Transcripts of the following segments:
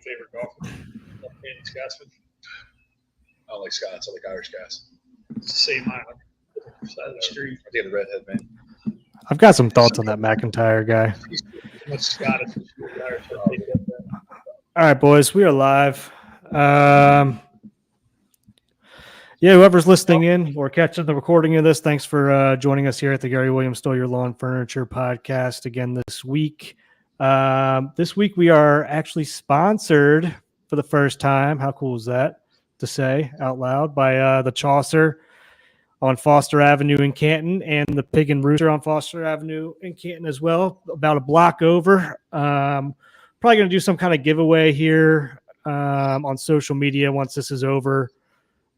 favorite golfer? Andy Scotsman. I don't like Scots. I like Irish guys. It's the same island. Side of the street. I think the redhead man. I've got some thoughts on that McIntyre guy. He's much Scottish. Irish. All right, boys, we are live. Yeah, whoever's listening in or catching the recording of this, thanks for joining us here at the Gary Williams Stole Your Lawn Furniture podcast again this week. This week we are actually sponsored for the first time. How cool is that to say out loud? By the Chaucer on Foster Avenue in Canton and the Pig and Rooster on Foster Avenue in Canton as well, about a block over. Probably going to do some kind of giveaway here on social media once this is over.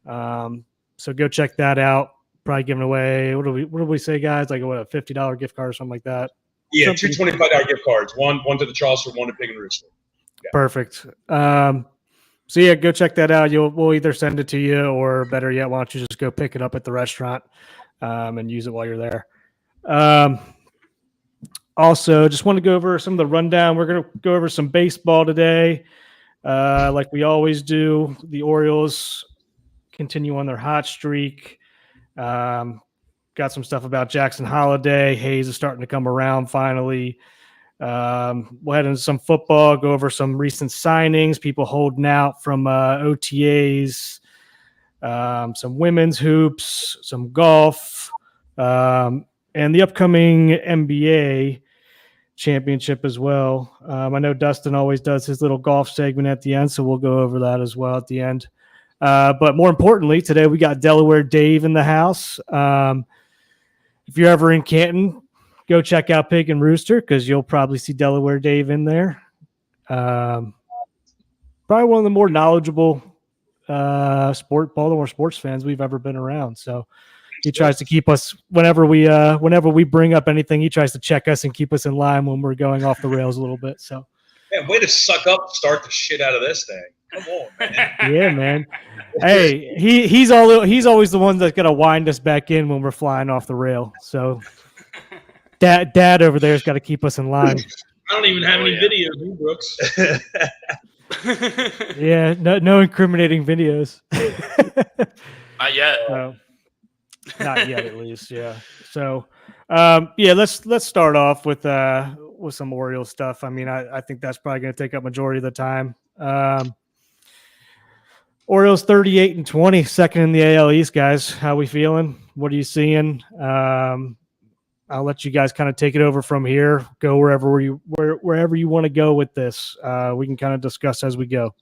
So go check that out. Probably giving away, what do we say, guys? Like what, a $50 gift card or something like that? Yeah, two $25 gift cards. One to the Chaucer, one to Pig and Rooster. Yeah. Perfect. So yeah, go check that out. We'll either send it to you, or better yet, why don't you just go pick it up at the restaurant and use it while you're there. Also, just want to go over some of the rundown. We're going to go over some baseball today, like we always do. The Orioles continue on their hot streak. Got some stuff about Jackson Holiday. Hayes is starting to come around finally. We'll head into some football, go over some recent signings, people holding out from OTAs, some women's hoops, some golf, and the upcoming NBA championship as well. I know Dustin always does his little golf segment at the end, so we'll go over that as well at the end. But more importantly, today we got Delaware Dave in the house. If you're ever in Canton, go check out Pig and Rooster because you'll probably see Delaware Dave in there. Probably one of the more knowledgeable Baltimore sports fans we've ever been around. So he tries to keep us whenever we bring up anything. He tries to check us and keep us in line when we're going off the rails a little bit. So man, way to suck up, start the shit out of this thing. Come on, man. Yeah, man. Hey, he's always the one that's gonna wind us back in when we're flying off the rail. So Dad over there's got to keep us in line. I don't even have any videos, Brooks. Yeah, no incriminating videos. Not yet. Not yet, at least. Yeah. So, let's start off with some Orioles stuff. I mean, I think that's probably going to take up majority of the time. Orioles 38-20, second in the AL East, guys. How we feeling? What are you seeing? I'll let you guys kind of take it over from here. Go wherever you want to go with this. We can kind of discuss as we go.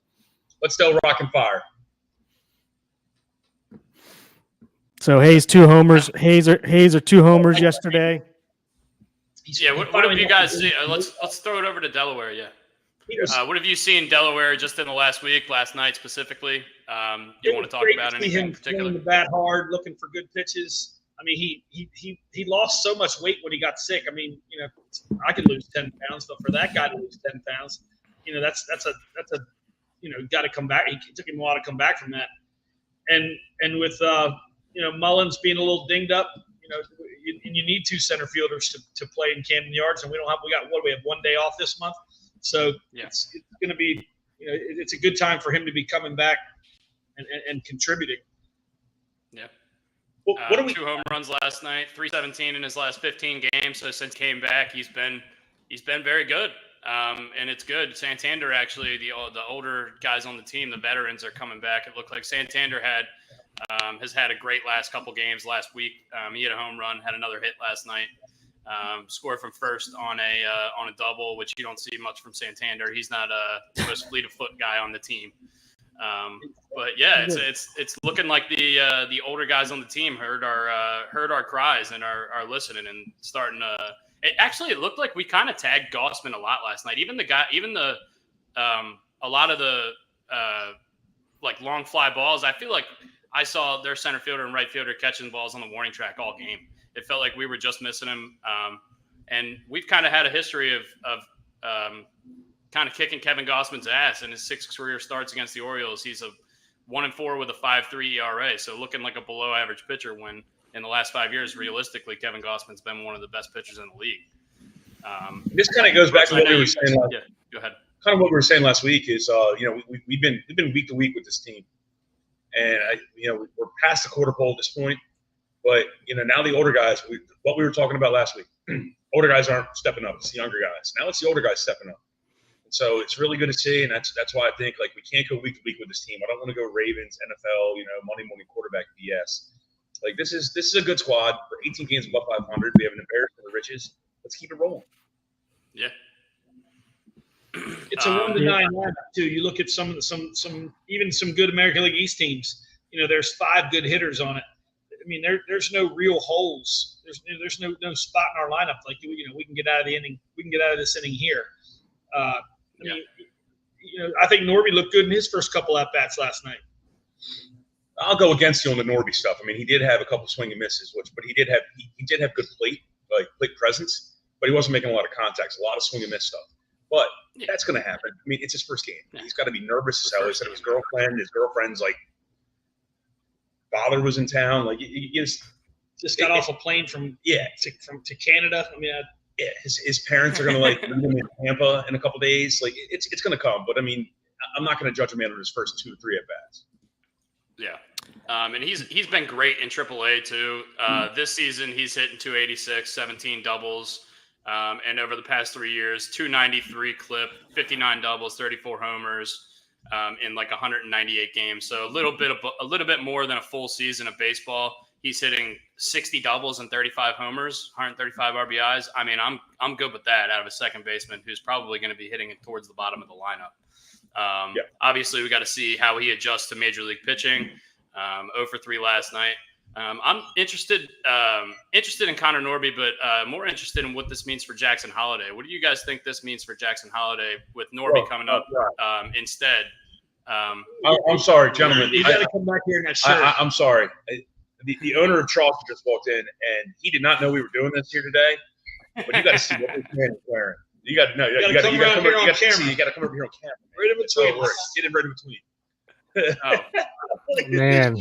Let's still rock and fire. So Hayes 2 homers. Hayes are 2 homers yesterday. Yeah, what have you guys seen? Let's throw it over to Delaware. Yeah. What have you seen Delaware just in the last night specifically? You want to talk about anything in particular? Him the bat hard, looking for good pitches. I mean, he lost so much weight when he got sick. I mean, I could lose 10 pounds, but for that guy to lose 10 pounds, that's a got to come back. It took him a while to come back from that. And with Mullins being a little dinged up, and you need 2 center fielders to play in Camden Yards, and we got 1 day off this month, so yeah. It's going to be it's a good time for him to be coming back and contributing. Yeah. What are we? 2 home runs last night, 317 in his last 15 games. So since he came back, he's been very good. And it's good. Santander actually, the older guys on the team, the veterans are coming back. It looked like Santander has had a great last couple games last week. He had a home run, had another hit last night. Scored from first on a double, which you don't see much from Santander. He's not the most fleet of foot guy on the team. But yeah, it's looking like the older guys on the team heard our cries and are listening and starting to. It looked like we kind of tagged Gossman a lot last night. A lot of the like long fly balls. I feel like I saw their center fielder and right fielder catching balls on the warning track all game. It felt like we were just missing him, and we've kind of had a history of kind of kicking Kevin Gossman's ass in his 6 career starts against the Orioles. He's a 1-4 with a 5.3 ERA, so looking like a below average pitcher when in the last 5 years, realistically, Kevin Gossman's been one of the best pitchers in the league. This kind of goes back to what we were saying. Yeah, go ahead. kind of what we were saying last week is, we've been week to week with this team, and we're past the quarter pole at this point. But now the older guys, what we were talking about last week, older guys aren't stepping up. It's the younger guys. Now it's the older guys stepping up. And so it's really good to see, and that's why I think we can't go week to week with this team. I don't want to go Ravens, NFL, Monday morning quarterback BS. This is a good squad for 18 games above 500. We have an embarrassment of riches. Let's keep it rolling. Yeah. It's a 1-9 lineup too. You look at some good American League East teams. There's 5 good hitters on it. I mean, there's no real holes. There's no spot in our lineup we can get out of the inning. We can get out of this inning here. I think Norby looked good in his first couple at bats last night. I'll go against you on the Norby stuff. I mean, he did have a couple swing and misses, but he did have good plate presence, but he wasn't making a lot of contacts, a lot of swing and miss stuff. But that's going to happen. I mean, it's his first game. He's got to be nervous as hell. He said his girlfriend's father was in town. He just got off a plane from Canada. I mean, his parents are going to leave him in Tampa in a couple days. It's going to come. But I mean, I'm not going to judge a man on his first 2 or 3 at bats. Yeah. And he's been great in AAA too. This season he's hitting 286, 17 doubles. And over the past 3 years, 293 clip, 59 doubles, 34 homers, in 198 games. So a little bit more than a full season of baseball. He's hitting 60 doubles and 35 homers, 135 RBIs. I mean, I'm good with that out of a second baseman who's probably going to be hitting it towards the bottom of the lineup. Obviously, we got to see how he adjusts to major league pitching. 0 for 3 last night. I'm interested in Connor Norby, but more interested in what this means for Jackson Holliday. What do you guys think this means for Jackson Holliday with Norby coming up instead? I'm sorry, gentlemen. You got to come back here in that shirt. I'm sorry. The owner of Charleston just walked in, and he did not know we were doing this here today. But you got to see what this man is wearing. You got to know. You got to come over here on camera. You got to come over here on camera. Right in between. Get it right in between. Man.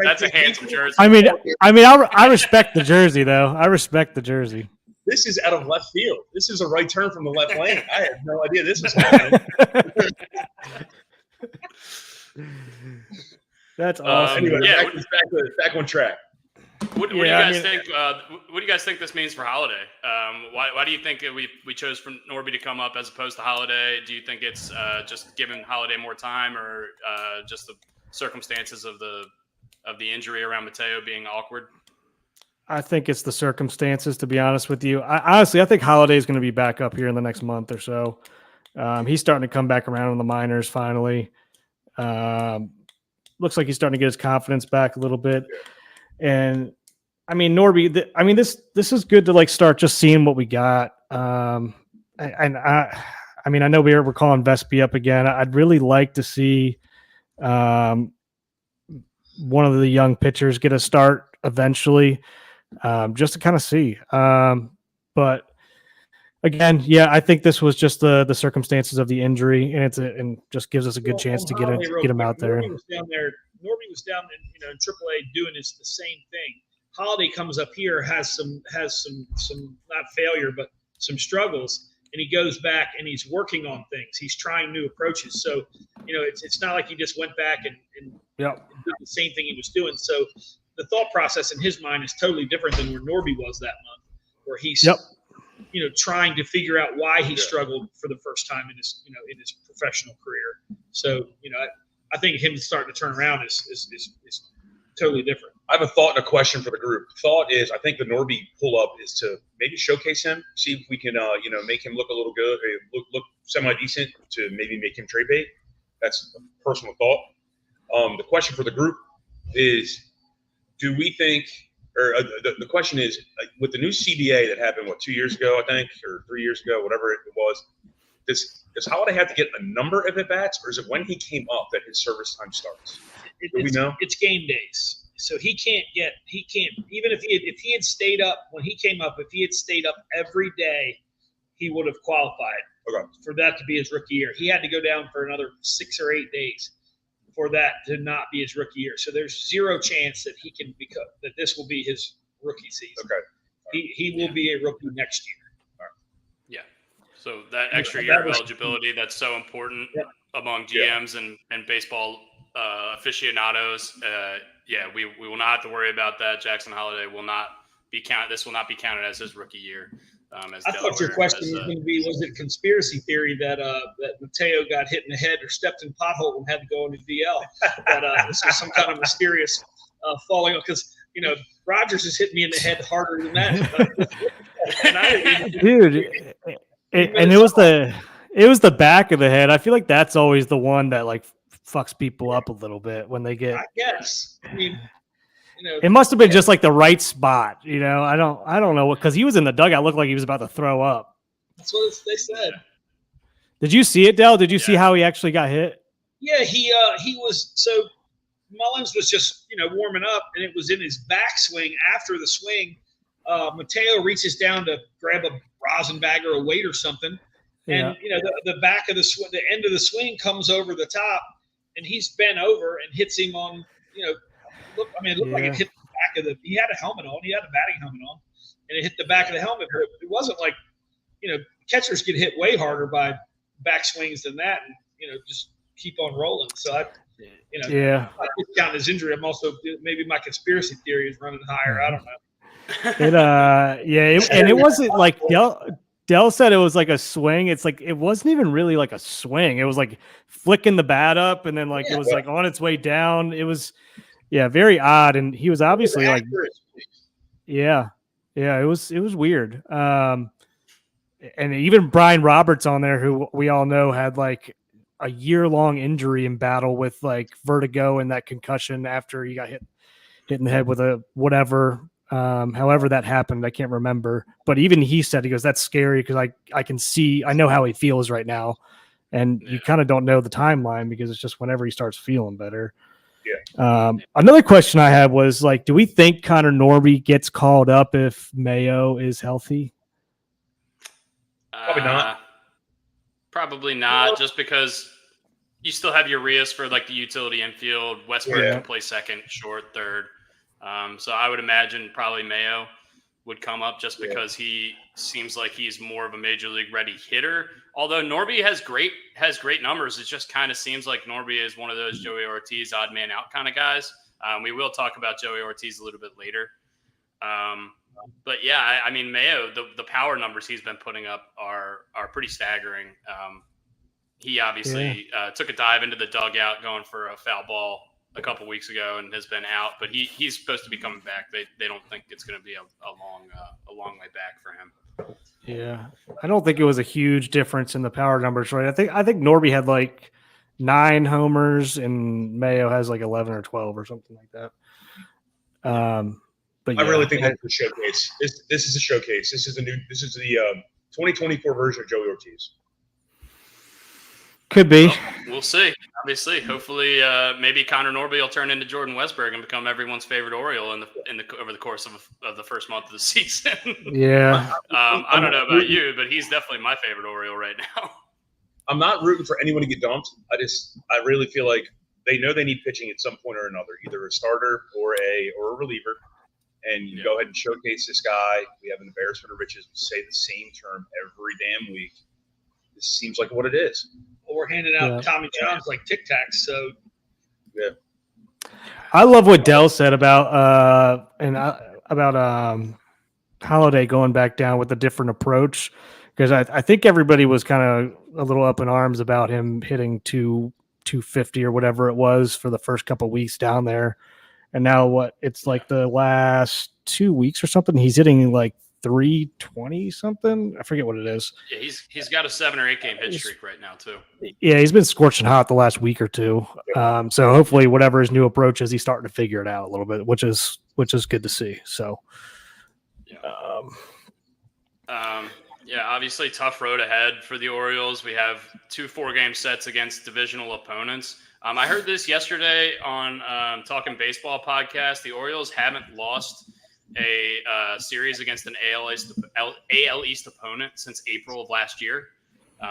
That's a handsome jersey. I mean, I respect the jersey though. I respect the jersey. This is out of left field. This is a right turn from the left lane. I had no idea this was happening. That's awesome. Anyway, back on track. What do you guys think? What do you guys think this means for Holliday? Why do you think we chose for Norby to come up as opposed to Holliday? Do you think it's just giving Holliday more time, or just the circumstances of the injury around Mateo being awkward? I think it's the circumstances, to be honest with you. I think Holliday is going to be back up here in the next month or so. He's starting to come back around in the minors finally. Looks like he's starting to get his confidence back a little bit. And I mean, Norby, this is good to start just seeing what we got. I know we're calling Vespi up again. I'd really like to see one of the young pitchers get a start eventually, just to kind of see. But again, I think this was just the circumstances of the injury, and just gives us a good chance to get him out there. Norby was down in AAA doing the same thing. Holliday comes up here, has some not failure, but some struggles, and he goes back and he's working on things. He's trying new approaches. So, it's not like he just went back and did the same thing he was doing. So the thought process in his mind is totally different than where Norby was that month, where he's trying to figure out why he struggled for the first time in his professional career. So, I think him starting to turn around is totally different. I have a thought and a question for the group. Thought is, I think the Norby pull-up is to maybe showcase him, see if we can, make him look a little good, or look semi-decent, to maybe make him trade bait. That's a personal thought. The question for the group is, do we think, or the question is, with the new CBA that happened, 2 years ago, I think, or 3 years ago, whatever it was, does Holliday have to get a number of at-bats, or is it when he came up that his service time starts? Do we know? It's game days. So he can't, even if he had stayed up when he came up, if he had stayed up every day, he would have qualified for that to be his rookie year. He had to go down for another 6 or 8 days for that to not be his rookie year. So there's zero chance that he can that this will be his rookie season. Okay. He will be a rookie next year. Yeah. So that extra That year of was- eligibility, that's so important Yeah. among GMs and baseball aficionados. We will not have to worry about that. Jackson Holiday will not be counted. This will not be counted as his rookie year. As I thought your Delaware question has, was going to be: was it conspiracy theory that Mateo got hit in the head or stepped in pothole and had to go into DL? That this was some kind of mysterious falling off? Because Rogers has hit me in the head harder than that. And I didn't even- Dude, and it was the back of the head. I feel like that's always the one that like fucks people up a little bit when they get. I guess. I mean, It must have been just like the right spot, I don't know because he was in the dugout, looked like he was about to throw up. that's what they said. Did you see it, Dell? Did you see how he actually got hit? Yeah, he was so Mullins was just warming up, and it was in his backswing after the swing. Mateo reaches down to grab a rosin bag or a weight or something, and the back of the end of the swing comes over the top, and he's bent over and hits him on. It looked like it hit the back of the. He had a helmet on. He had a batting helmet on, and it hit the back of the helmet. But it wasn't like catchers get hit way harder by backswings than that, and just keep on rolling. So I discount his injury. I'm also maybe my conspiracy theory is running higher. I don't know. And it wasn't like Dell said it was like a swing. It's like it wasn't even really like a swing. It was like flicking the bat up, and then it was like on its way down. It was very odd, and he was obviously like it was weird. And even Brian Roberts on there, who we all know had like a year-long injury in battle with like vertigo and that concussion after he got hit in the head with a whatever. However that happened, I can't remember. But even he said, he goes, "That's scary because I know how he feels right now." And you kind of don't know the timeline because it's just whenever he starts feeling better. Yeah. Another question I had was like, do we think Connor Norby gets called up if Mayo is healthy? Probably not. Probably not, just because you still have Urias for like the utility infield. Westbrook can play second, short, third. So I would imagine probably Mayo would come up just because he seems like he's more of a major league ready hitter. Although Norby has great numbers, it just kind of seems like Norby is one of those Joey Ortiz odd man out kind of guys. We will talk about Joey Ortiz a little bit later. But yeah, I mean Mayo, the power numbers he's been putting up are pretty staggering. He obviously took a dive into the dugout going for a foul ball a couple weeks ago and has been out, but he's supposed to be coming back. They don't think it's going to be a long way back for him. Yeah, I don't think it was a huge difference in the power numbers, right? I think Norby had like 9 homers and Mayo has like 11 or 12 or something like that. But I really think that's a showcase. This is a showcase. This is the 2024 version of Joey Ortiz. Could be. Well, we'll see. Obviously, hopefully, maybe Connor Norby will turn into Jordan Westberg and become everyone's favorite Oriole over the course of the first month of the season. Yeah. I don't know about you, but he's definitely my favorite Oriole right now. I'm not rooting for anyone to get dumped. I really feel like they know they need pitching at some point or another, either a starter or a reliever. And you go ahead and showcase this guy. We have an embarrassment of riches. We say the same term every damn week. This seems like what it is. Well, we're handing out Tommy Johns like Tic Tacs, so I love what Dell said about Holiday going back down with a different approach, because I think everybody was kind of a little up in arms about him hitting 250 or whatever it was for the first couple of weeks down there. And now it's like the last 2 weeks or something, he's hitting like 320 something. I forget what it is. Yeah, he's got a 7 or 8 game hit streak right now too. Yeah, he's been scorching hot the last week or two. So hopefully whatever his new approach is, he's starting to figure it out a little bit, which is good to see. So obviously tough road ahead for the Orioles. We have 2 4-game sets against divisional opponents. I heard this yesterday on Talking Baseball podcast. The Orioles haven't lost a series against an AL East opponent since April of last year.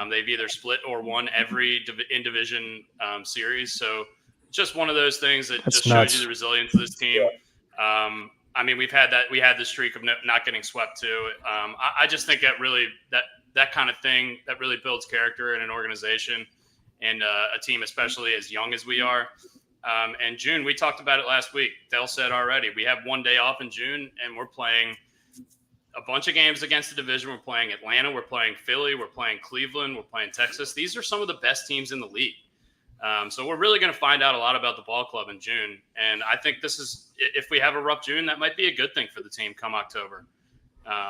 They've either split or won every in-division series. So just one of those things that just shows you the resilience of this team. I mean, we had the streak of not getting swept too. I just think that that kind of thing that really builds character in an organization and a team, especially as young as we are. And June, we talked about it last week. Dell said already, we have 1 day off in June, and we're playing a bunch of games against the division. We're playing Atlanta. We're playing Philly. We're playing Cleveland. We're playing Texas. These are some of the best teams in the league. So we're really going to find out a lot about the ball club in June. And I think this is, if we have a rough June, that might be a good thing for the team come October.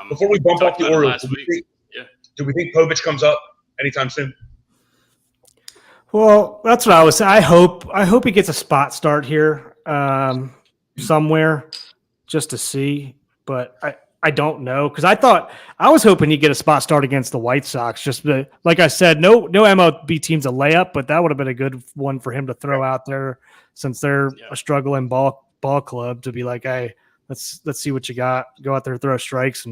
Before we bump off the Orioles, do we think Povich comes up anytime soon? Well, that's what I was saying. I hope he gets a spot start here somewhere just to see. But I don't know, because I was hoping he'd get a spot start against the White Sox. Just like I said, no MLB team's a layup, but that would have been a good one for him to throw out there, since they're a struggling ball club, to be like, hey, let's see what you got. Go out there, throw strikes,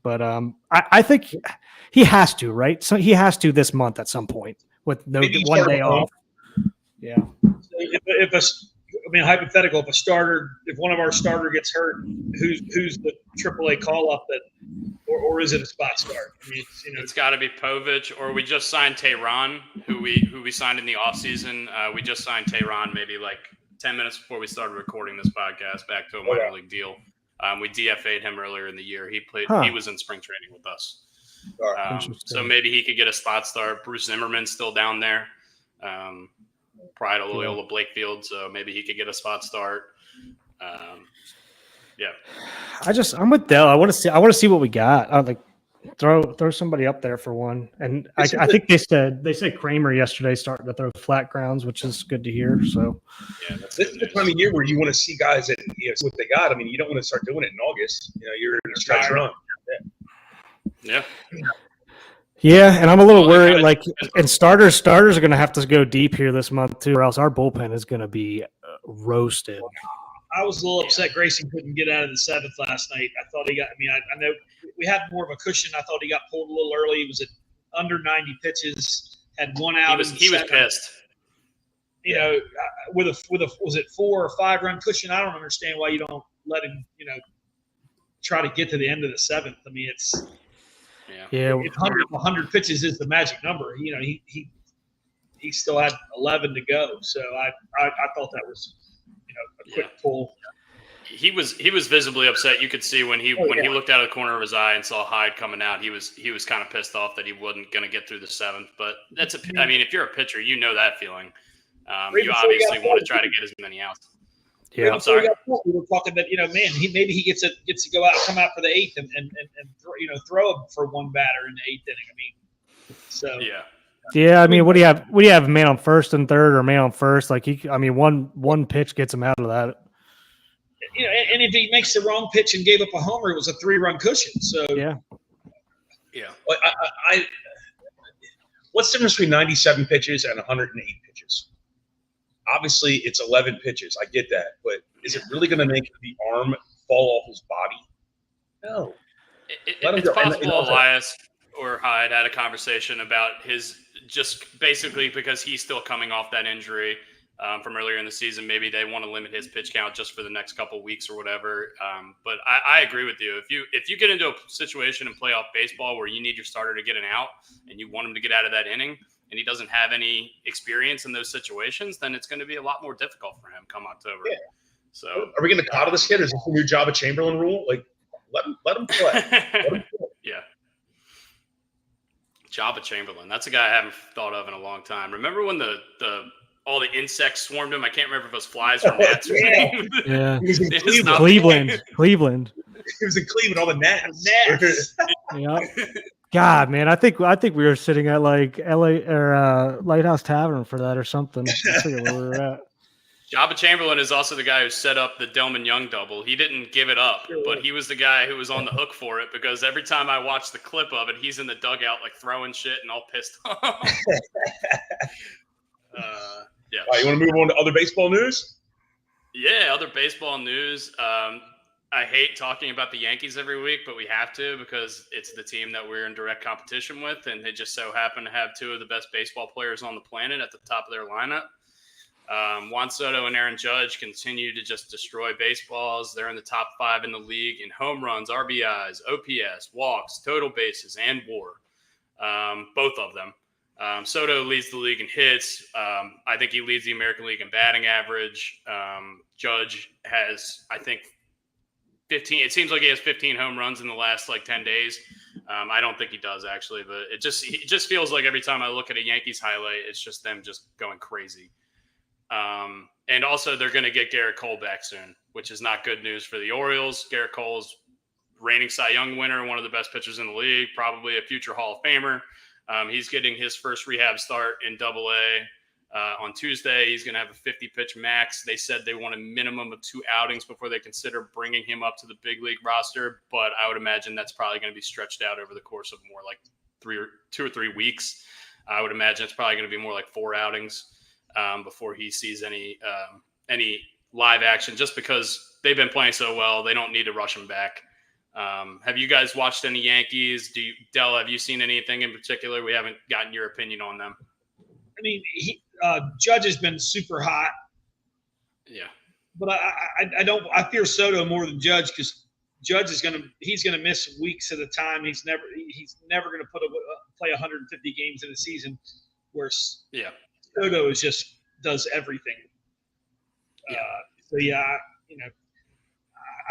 but I think he has to, right? So he has to this month at some point with no 1 day off. Yeah. Hypothetical, if one of our starter gets hurt, who's the AAA call up or is it a spot start? I mean, it's got to be Povich, or we just signed Tehran, who we signed in the offseason. We just signed Tehran maybe like 10 minutes before we started recording this podcast, back to a minor league deal. We DFA'd him earlier in the year. He played. He was in spring training with us. So maybe he could get a spot start. Bruce Zimmerman's still down there. Pride of Loyola Blakefield, so maybe he could get a spot start. I'm with Dell. I want to see what we got. I'd like throw somebody up there for one. And I think they said Kramer yesterday starting to throw flat grounds, which is good to hear. So this is the time of year where you want to see guys that see what they got. I mean, you don't want to start doing it in August. You're in a stretch run. Yeah. Yeah, and I'm a little worried. And starters are going to have to go deep here this month too, or else our bullpen is going to be roasted. I was a little upset Grayson couldn't get out of the seventh last night. I thought he got. I know we had more of a cushion. I thought he got pulled a little early. He was at under 90 pitches, had one out. He was pissed. With a was it 4 or 5 run cushion? I don't understand why you don't let him. Try to get to the end of the seventh. I mean, it's. Yeah. If 100 pitches is the magic number, he still had 11 to go. So I thought that was a quick pull. He was visibly upset. You could see when he looked out of the corner of his eye and saw Hyde coming out, he was kind of pissed off that he wasn't going to get through the seventh. But if you're a pitcher, you know that feeling. You obviously want to try to get as many outs. Yeah, I'm sorry. We were talking that maybe he gets to go out, come out for the eighth, and throw him for one batter in the eighth inning. I mean, so yeah. I mean, what do you have? What do you have? Man on first and third, or man on first? One pitch gets him out of that. And if he makes the wrong pitch and gave up a homer, it was a 3-run cushion. So yeah. Well, what's the difference between 97 pitches and 108 pitches? Obviously, it's 11 pitches. I get that. But is it really going to make the arm fall off his body? No. It's possible Elias or Hyde had a conversation about his just basically because he's still coming off that injury from earlier in the season. Maybe they want to limit his pitch count just for the next couple weeks or whatever. But I agree with you. If you get into a situation in playoff baseball where you need your starter to get an out and you want him to get out of that inning, and he doesn't have any experience in those situations, then it's going to be a lot more difficult for him come October. Yeah. So are we going to coddle this kid? Is this the new Jabba Chamberlain rule? Like, let him play. Yeah. Jabba Chamberlain. That's a guy I haven't thought of in a long time. Remember when all the insects swarmed him? I can't remember if it was flies or gnats. Yeah. He was in Cleveland. He was in Cleveland. All the gnats. Yeah. God, man, I think we were sitting at like LA or Lighthouse Tavern for that or something. I forget where we were at. Jabba Chamberlain is also the guy who set up the Delman Young double. He didn't give it up, but he was the guy who was on the hook for it because every time I watch the clip of it, he's in the dugout like throwing shit and all pissed off. Yeah. All right, you want to move on to other baseball news? Yeah, other baseball news. I hate talking about the Yankees every week, but we have to because it's the team that we're in direct competition with, and they just so happen to have 2 of the best baseball players on the planet at the top of their lineup. Juan Soto and Aaron Judge continue to just destroy baseballs. They're in the top 5 in the league in home runs, RBIs, OPS, walks, total bases, and WAR. both of them. Soto leads the league in hits. I think he leads the American League in batting average. Judge has, I think, 15. It seems like he has 15 home runs in the last 10 days. I don't think he does actually, but it just feels like every time I look at a Yankees highlight, it's just them just going crazy. And also they're going to get Garrett Cole back soon, which is not good news for the Orioles. Garrett Cole's reigning Cy Young winner, one of the best pitchers in the league, probably a future Hall of Famer. He's getting his first rehab start in Double-A on Tuesday. He's going to have a 50-pitch max. They said they want a minimum of 2 outings before they consider bringing him up to the big league roster, but I would imagine that's probably going to be stretched out over the course of more like 2 or 3 weeks. I would imagine it's probably going to be more like 4 outings before he sees any live action, just because they've been playing so well. They don't need to rush him back. Have you guys watched any Yankees? Del, have you seen anything in particular? We haven't gotten your opinion on them. I mean, Judge has been super hot. Yeah. But I fear Soto more than Judge, because Judge he's gonna miss weeks at a time. He's never gonna play 150 games in a season, where Soto does everything. Yeah.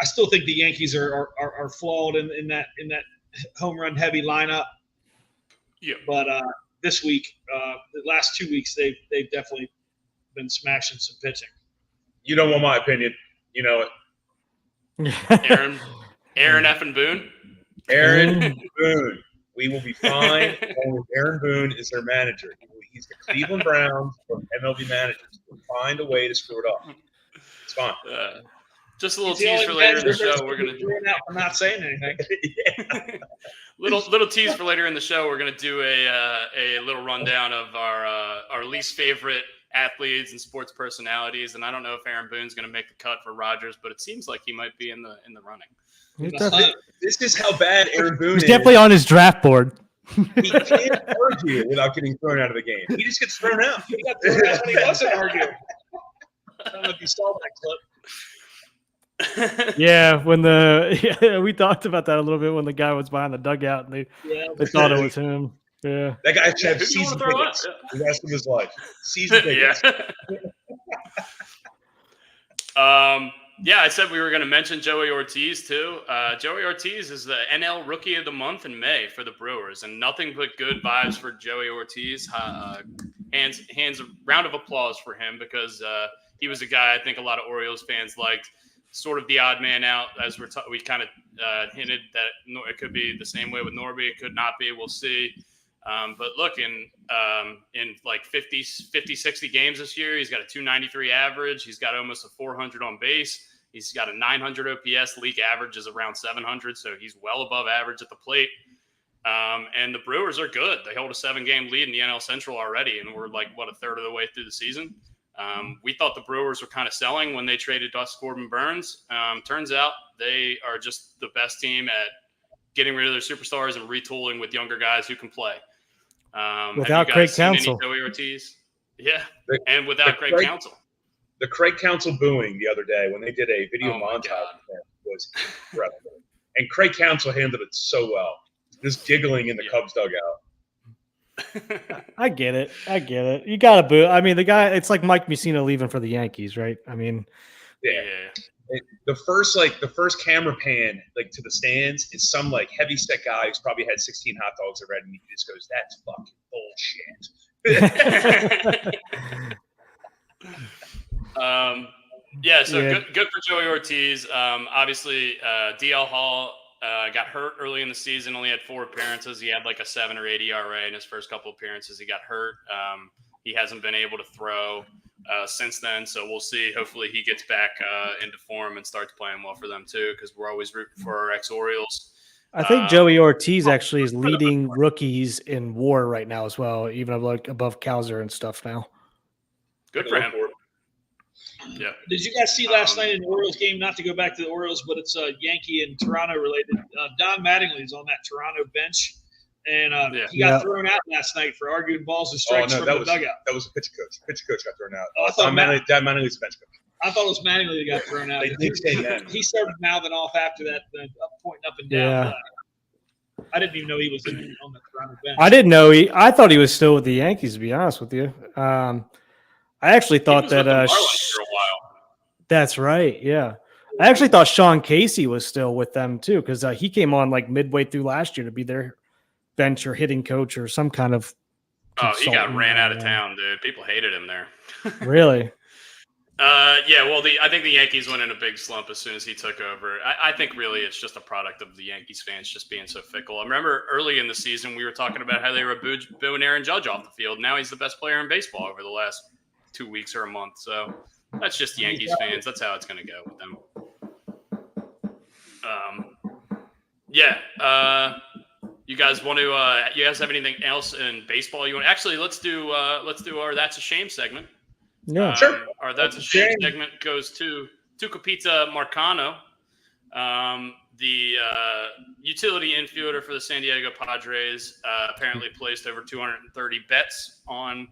I still think the Yankees are flawed in that home run heavy lineup. Yeah. But this week, the last 2 weeks, they've definitely been smashing some pitching. You don't want my opinion. You know it. Aaron effing Boone. Aaron Boone. We will be fine. Aaron Boone is their manager. He's the Cleveland Browns from MLB managers. We'll find a way to screw it up. It's fine. Just a little tease for later in the show. We're going to do out for not saying anything. little tease for later in the show. We're going to do a little rundown of our least favorite athletes and sports personalities. And I don't know if Aaron Boone's going to make the cut for Rodgers, but it seems like he might be in the running. This is how bad Aaron Boone is. He's definitely on his draft board. He can't argue without getting thrown out of the game. He just gets thrown out. He got thrown out when he wasn't arguing. I don't know if you saw that clip. Yeah, we talked about that a little bit when the guy was behind the dugout and they thought it was him. Yeah, that guy should have season tickets. The rest of his life, season tickets. Yeah, I said we were going to mention Joey Ortiz too. Joey Ortiz is the NL Rookie of the Month in May for the Brewers, and nothing but good vibes for Joey Ortiz. Hands round of applause for him, because he was a guy I think a lot of Orioles fans liked. Sort of the odd man out, as we kind of hinted that it could be the same way with Norby. It could not be. We'll see. But look, in like 50, 60 games this year, he's got a 293 average. He's got almost a 400 on base. He's got a 900 OPS. League average is around 700, so he's well above average at the plate. And the Brewers are good. They hold a 7-game lead in the NL Central already, and we're like, a third of the way through the season. We thought the Brewers were kind of selling when they traded Dustin Corbin Burns. Turns out they are just the best team at getting rid of their superstars and retooling with younger guys who can play. Without Craig Counsell. Joey Ortiz? Yeah, and without Craig Counsell. The Craig Counsell booing the other day when they did a video montage was incredible. And Craig Counsell handled it so well. Just giggling in the Cubs dugout. I get it. You got to boo. I mean, the guy, it's like Mike Mussina leaving for the Yankees, right? I mean, yeah. The first camera pan to the stands is some heavy set guy who's probably had 16 hot dogs already, and he just goes, "That's fucking bullshit." Good for Joey Ortiz. Obviously, DL Hall got hurt early in the season, only had 4 appearances. He had a 7 or 8 ERA in his first couple appearances. He got hurt. He hasn't been able to throw since then, so we'll see. Hopefully he gets back into form and starts playing well for them too, because we're always rooting for our ex-Orioles. I think Joey Ortiz actually is leading rookies in WAR right now as well, even above Cowser and stuff now. Good for him. Yeah. Did you guys see last night in the Orioles game? Not to go back to the Orioles, but it's Yankee and Toronto related. Don Mattingly is on that Toronto bench, and he got thrown out last night for arguing balls and strikes from the dugout. That was a pitch coach. Pitch coach got thrown out. Don Mattingly's the bench coach. I thought it was Mattingly that got thrown out. He started mouthing off after that, pointing up and down. I didn't even know he was on the bench. I didn't know I thought he was still with the Yankees, to be honest with you. I actually thought he was that. with the Marlins for a while. That's right. Yeah. I actually thought Sean Casey was still with them too, because he came on like midway through last year to be their bench or hitting coach or some kind of. Oh, he got ran out of town, dude. People hated him there. Really? Yeah, well, I think the Yankees went in a big slump as soon as he took over. I think really it's just a product of the Yankees fans just being so fickle. I remember early in the season we were talking about how they were booing Aaron Judge off the field. Now he's the best player in baseball over the last 2 weeks or a month. So that's just Yankees fans. That's how it's going to go with them. You guys want to? You guys have anything else in baseball? You want? Actually, let's do our That's a Shame segment. Yeah, sure. Our That's a Shame segment goes to Tucupita Marcano, the utility infielder for the San Diego Padres. Apparently placed over 230 bets on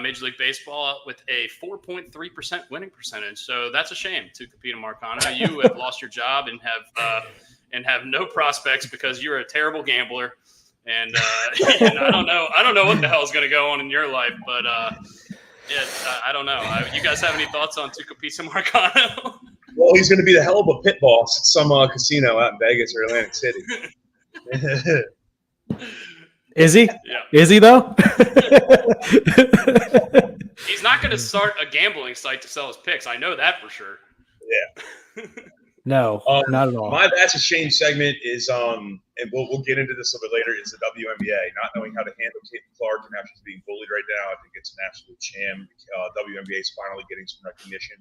Major League Baseball with a 4.3% winning percentage. So that's a shame, Tucupita Marcano. You have lost your job and have no prospects because you're a terrible gambler. And I don't know what the hell is going to go on in your life, but I don't know. You guys have any thoughts on Tucupita Marcano? Well, he's going to be the hell of a pit boss at some casino out in Vegas or Atlantic City. Is he? Yeah. Is he though? He's not going to start a gambling site to sell his picks. I know that for sure. Yeah. No, not at all. My That's a Shame segment is, and we'll get into this a little bit later, is the WNBA. Not knowing how to handle Caitlin Clark and how she's being bullied right now. I think it's an absolute sham. WNBA is finally getting some recognition.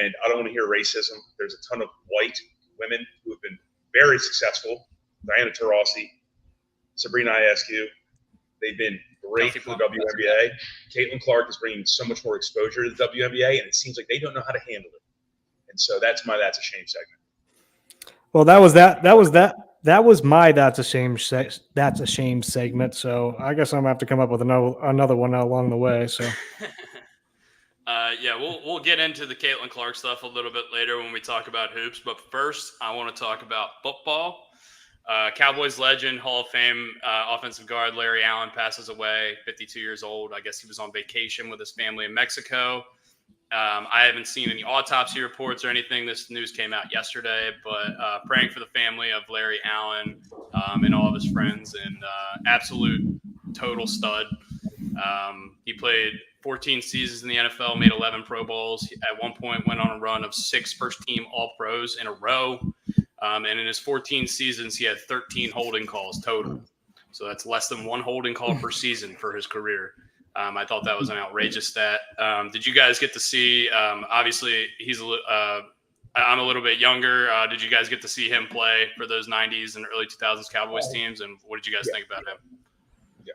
And I don't want to hear racism. There's a ton of white women who have been very successful. Diana Taurasi, Sabrina Iescu. They've been great for the WNBA. Caitlin Clark is bringing so much more exposure to the WNBA, and it seems like they don't know how to handle it. And so that's my That's a Shame segment. Well, that was my That's a Shame segment. So I guess I'm gonna have to come up with another one along the way. So yeah, we'll get into the Caitlin Clark stuff a little bit later when we talk about hoops. But first, I want to talk about football. Cowboys legend, Hall of Fame offensive guard Larry Allen passes away, 52 years old. I guess he was on vacation with his family in Mexico. I haven't seen any autopsy reports or anything. This news came out yesterday, but praying for the family of Larry Allen and all of his friends, and absolute total stud. He played 14 seasons in the NFL, made 11 Pro Bowls. At one point went on a run of 6 first-team All-Pros in a row. And in his 14 seasons, he had 13 holding calls total. So that's less than 1 holding call per season for his career. I thought that was an outrageous stat. Did you guys get to see? Obviously, I'm a little bit younger. Did you guys get to see him play for those 90s and early 2000s Cowboys teams? And what did you guys think about him? Yeah.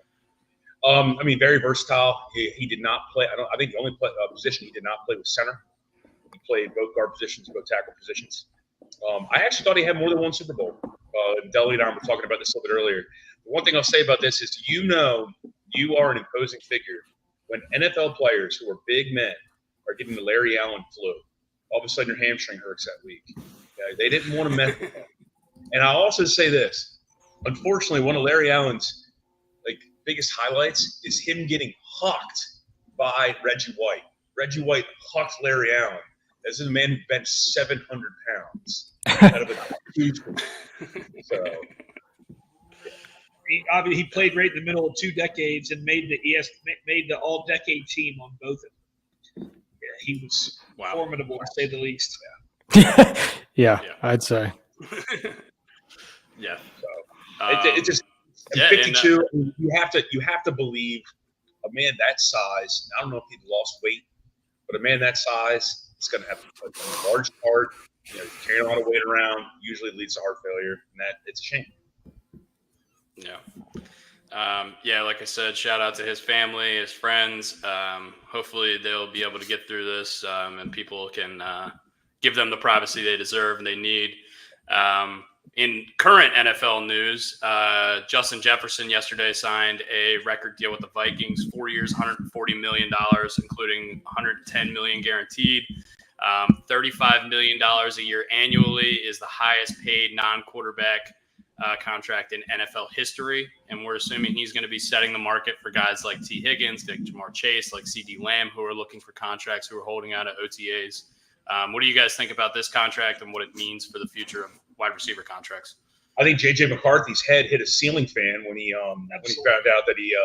I mean, very versatile. He did not play. I think the only position he did not play was center. He played both guard positions, both tackle positions. I actually thought he had more than 1 Super Bowl. Deli and I were talking about this a little bit earlier. The one thing I'll say about this is, you are an imposing figure when NFL players who are big men are getting the Larry Allen flu. All of a sudden, your hamstring hurts that week. Okay? They didn't want to mess with him. And I'll also say this. Unfortunately, one of Larry Allen's biggest highlights is him getting hucked by Reggie White. Reggie White hucked Larry Allen. This is a man who benched 700 pounds out of a huge group. So he played right in the middle of 2 decades and made the all-decade team on both of them. Yeah, he was formidable, to say the least. yeah, I'd say. Yeah. So it just 52. You have to believe a man that size. I don't know if he'd lost weight, but a man that size is going to have a large heart. Carrying a lot of weight around usually leads to heart failure, and it's a shame. Yeah. Like I said, shout out to his family, his friends. Hopefully they'll be able to get through this, and people can give them the privacy they deserve and they need. In current NFL news, Justin Jefferson yesterday signed a record deal with the Vikings, 4 years, $140 million, including $110 million guaranteed. $35 million a year annually is the highest paid non-quarterback contract in NFL history, and we're assuming he's going to be setting the market for guys like T. Higgins, like Jamar Chase, like C.D. Lamb, who are looking for contracts, who are holding out at OTAs. What do you guys think about this contract and what it means for the future of wide receiver contracts? I think J.J. McCarthy's head hit a ceiling fan when he found out that he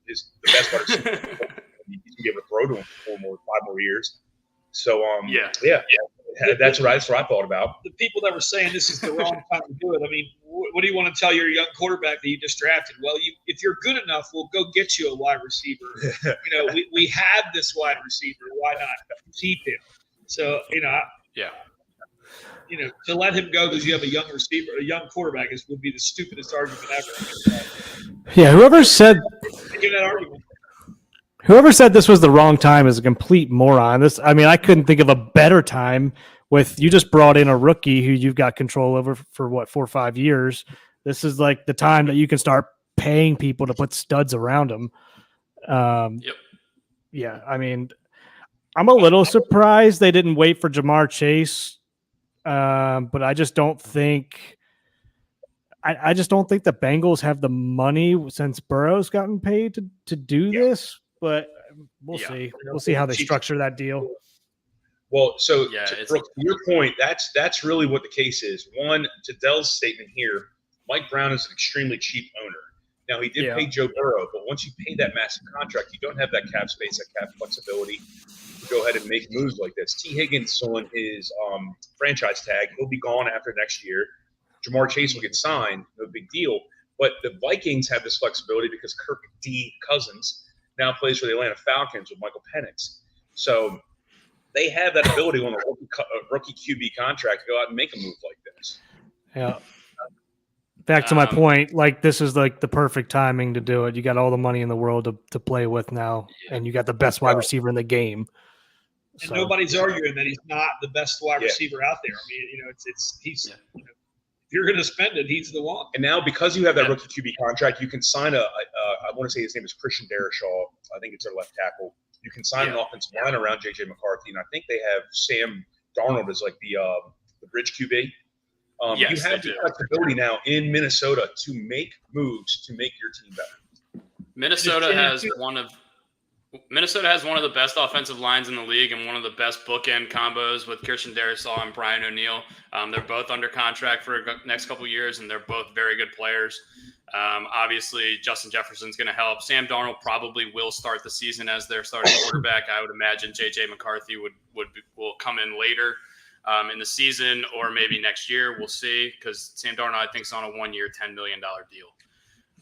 his the best wide receiver he's gonna be able to throw to him for 5 more years. So yeah, that's what I thought about. The people that were saying this is the wrong time to do it. I mean, what do you want to tell your young quarterback that you just drafted? Well, if you're good enough, we'll go get you a wide receiver. We have this wide receiver. Why not keep him? So to let him go because you have a young receiver, a young quarterback, would be the stupidest argument ever. Yeah, whoever said that argument. Whoever said this was the wrong time is a complete moron. I couldn't think of a better time. You just brought in a rookie who you've got control over for 4 or 5 years. This is like the time that you can start paying people to put studs around them. Yep. Yeah, I'm a little surprised they didn't wait for Jamar Chase, but I just don't think. I just don't think the Bengals have the money since Burrow's gotten paid to do this. But we'll see. We'll see how they structure that deal. Well, to your point, that's really what the case is. One, to Dell's statement here, Mike Brown is an extremely cheap owner. Now, he did pay Joe Burrow, but once you pay that massive contract, you don't have that cap space, that cap flexibility to go ahead and make moves like this. T. Higgins on his franchise tag. He'll be gone after next year. Jamar Chase will get signed. No big deal. But the Vikings have this flexibility because Kirk D. Cousins now plays for the Atlanta Falcons with Michael Penix. So they have that ability on a rookie QB contract to go out and make a move like this. Yeah. Back to my point, this is the perfect timing to do it. You got all the money in the world to play with now, and you got the best wide receiver in the game. And nobody's arguing that he's not the best wide receiver out there. He's if you're going to spend it, he's the one. And now because you have that rookie QB contract, you can sign I want to say his name is Christian Darrisaw. I think it's their left tackle. You can sign an offensive line around J.J. McCarthy, and I think they have Sam Darnold as the bridge QB. You have the flexibility now in Minnesota to make moves to make your team better. Minnesota has one of the best offensive lines in the league and one of the best bookend combos with Christian Darrisaw and Brian O'Neill. They're both under contract for the next couple of years, and they're both very good players. Obviously, Justin Jefferson's going to help. Sam Darnold probably will start the season as their starting quarterback. I would imagine J.J. McCarthy will come in later in the season or maybe next year. We'll see, because Sam Darnold, I think, is on a 1-year, $10 million deal.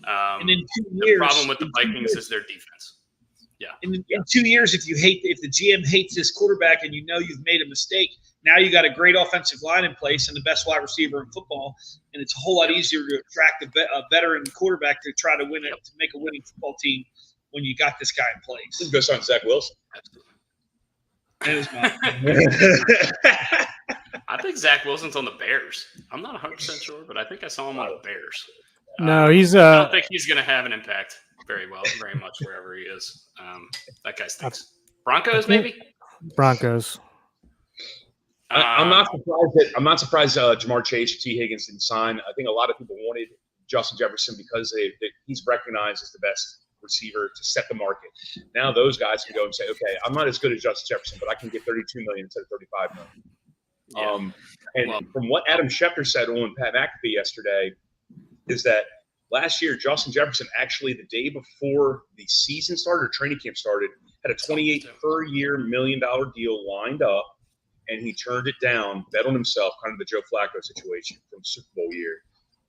And in 2 years, the problem with the Vikings is their defense. Yeah. In 2 years, if the GM hates this quarterback and you've made a mistake, now you got a great offensive line in place and the best wide receiver in football, and it's a whole lot easier to attract a veteran quarterback to try to win it, to make a winning football team when you got this guy in place. You can go sign Zach Wilson. I think Zach Wilson's on the Bears. I'm not 100% sure, but I think I saw him on the Bears. No, he's. I don't think he's going to have an impact very much wherever he is. That guy stinks. Broncos, maybe. Broncos. I'm not surprised Jamar Chase, T. Higgins didn't sign. I think a lot of people wanted Justin Jefferson because he's recognized as the best receiver to set the market. Now those guys can go and say, okay, I'm not as good as Justin Jefferson, but I can get $32 million instead of $35 million. From what Adam Schefter said on Pat McAfee yesterday is that last year Justin Jefferson actually the day before the season started or training camp started had a $28 per year $1 million deal lined up, and he turned it down, bet on himself, kind of the Joe Flacco situation from Super Bowl year.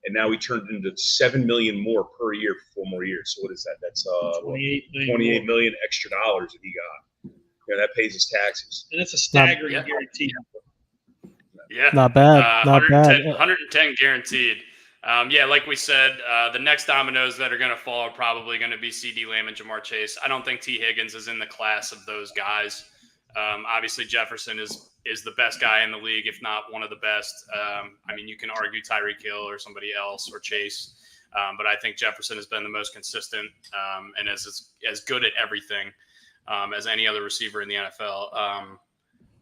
And now he turned it into $7 million more per year for 4 more years. So what is that? That's $28 million extra dollars that he got. That pays his taxes. And it's a staggering guarantee. Yeah, not bad. Not bad. 110 guaranteed. Like we said, the next dominoes that are going to fall are probably going to be C.D. Lamb and Jamar Chase. I don't think T. Higgins is in the class of those guys. Obviously, Jefferson is the best guy in the league, if not one of the best. You can argue Tyreek Hill or somebody else or Chase, but I think Jefferson has been the most consistent and as good at everything as any other receiver in the NFL.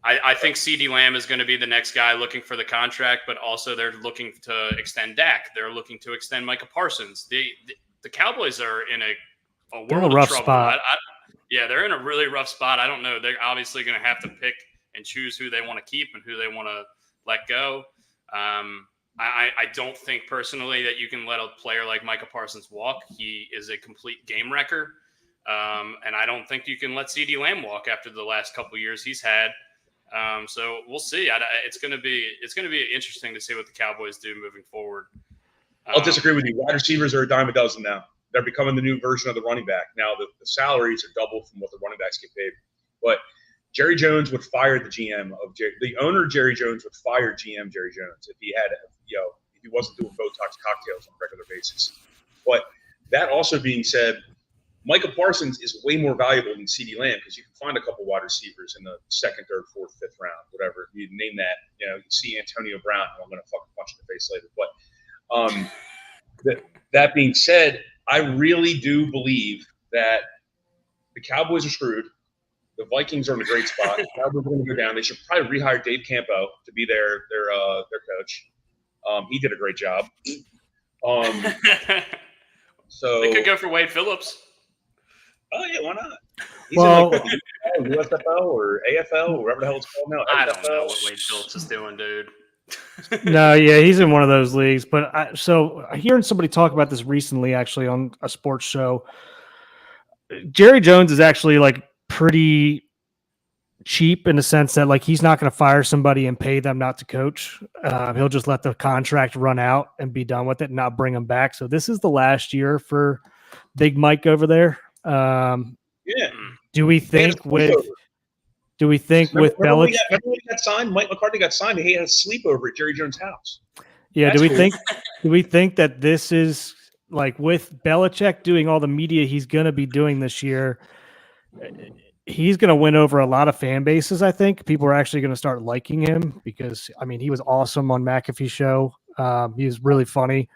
I think CeeDee Lamb is going to be the next guy looking for the contract, but also they're looking to extend Dak. They're looking to extend Micah Parsons. The Cowboys are in a They're in a world rough of trouble. spot. Yeah, they're in a really rough spot. I don't know. They're obviously going to have to pick and choose who they want to keep and who they want to let go. I don't think personally that you can let a player like Micah Parsons walk. He is a complete game wrecker. And I don't think you can let CeeDee Lamb walk after the last couple years he's had. So we'll see. It's going to be interesting to see what the Cowboys do moving forward. I'll disagree with you. Wide receivers are a dime a dozen now. They're becoming the new version of the running back. Now the salaries are double from what the running backs get paid. But Jerry Jones would fire the GM of the owner. Jerry Jones would fire GM Jerry Jones if he had, if he wasn't doing Botox cocktails on a regular basis. But that also being said, Micah Parsons is way more valuable than CeeDee Lamb because you can find a couple wide receivers in the second, third, fourth, fifth round, whatever. You name that. You know, you see Antonio Brown, who I'm going to fucking punch in the face later. But that being said, I really do believe that the Cowboys are screwed. The Vikings are in a great spot. The Cowboys are going to go down. They should probably rehire Dave Campo to be their coach. He did a great job. So they could go for Wade Phillips. Oh yeah, why not? He's Well, in like the USFL or AFL or whatever the hell it's called now. I don't know what Wade Phillips is doing, dude. no, yeah, he's in one of those leagues. But so hearing somebody talk about this recently, actually on a sports show, Jerry Jones is actually like pretty cheap in the sense that like he's not going to fire somebody and pay them not to coach. He'll just let the contract run out and be done with it and not bring them back. So this is the last year for Big Mike over there. Yeah. Do we think with Belichick? Remember when he got signed? Mike McCarthy got signed. And he had a sleepover at Jerry Jones' house. Yeah. That's Do cool. we think that this is like with Belichick doing all the media he's going to be doing this year? He's going to win over a lot of fan bases. I think people are actually going to start liking him because I mean he was awesome on McAfee's show. He was really funny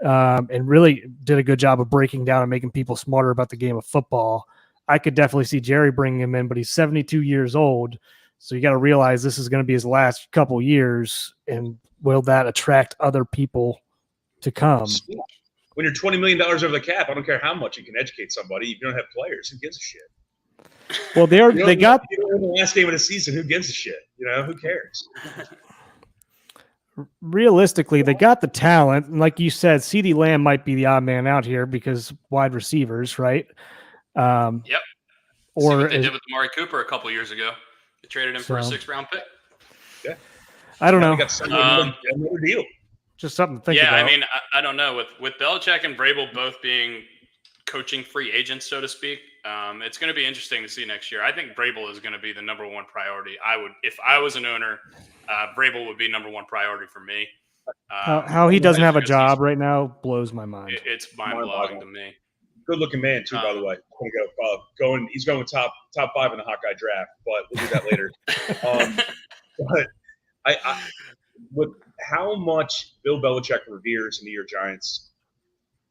and really did a good job of breaking down and making people smarter about the game of football. I could definitely see Jerry bringing him in, but he's 72 years old. So you got to realize this is going to be his last couple years. And will that attract other people to come? When you're $20 million over the cap, I don't care how much you can educate somebody. If you don't have players, who gives a shit? Well, they got the last game of the season. Who gives a shit? You know, who cares? Realistically, they got the talent. And like you said, CeeDee Lamb might be the odd man out here because wide receivers, right? Yep. Or see what they did with Amari Cooper a couple years ago. They traded him for a 6th-round pick. Yeah. I don't know. Another deal. Just something to think about. Yeah, I mean, I don't know. With Belichick and Vrabel both being coaching free agents, so to speak, it's going to be interesting to see next year. I think Vrabel is going to be the number one priority. If I was an owner, Vrabel would be number one priority for me. How he doesn't have a job right now blows my mind. It's mind-blowing to me. Good-looking man too, by the way. He's going top 5 in the Hawkeye draft, but we'll do that later. But I with how much Bill Belichick reveres the New York Giants,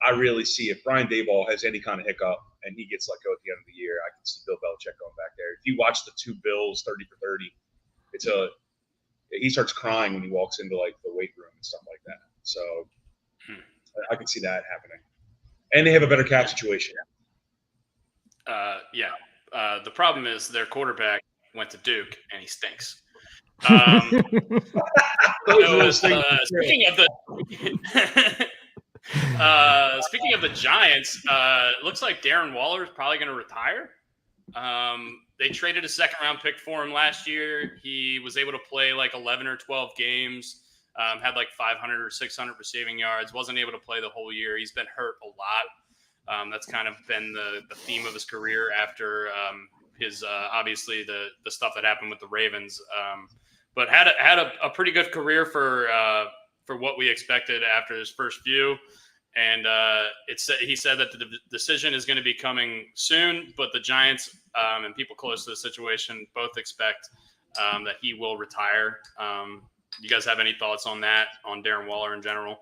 I really see if Brian Daboll has any kind of hiccup and he gets let go at the end of the year, I can see Bill Belichick going back there. If you watch the 2 Bills 30 for 30, he starts crying when he walks into like the weight room and stuff like that. So I can see that happening. And they have a better cap situation. Yeah. The problem is their quarterback went to Duke and he stinks. Speaking of the Giants, it looks like Darren Waller is probably going to retire. They traded a 2nd-round pick for him last year. He was able to play like 11 or 12 games, had like 500 or 600 receiving yards, wasn't able to play the whole year. He's been hurt a lot. That's kind of been the theme of his career after his obviously the stuff that happened with the Ravens. But had a pretty good career for what we expected after his first few. And he said that the decision is going to be coming soon, but the Giants and people close to the situation both expect that he will retire. You guys have any thoughts on that, on Darren Waller in general?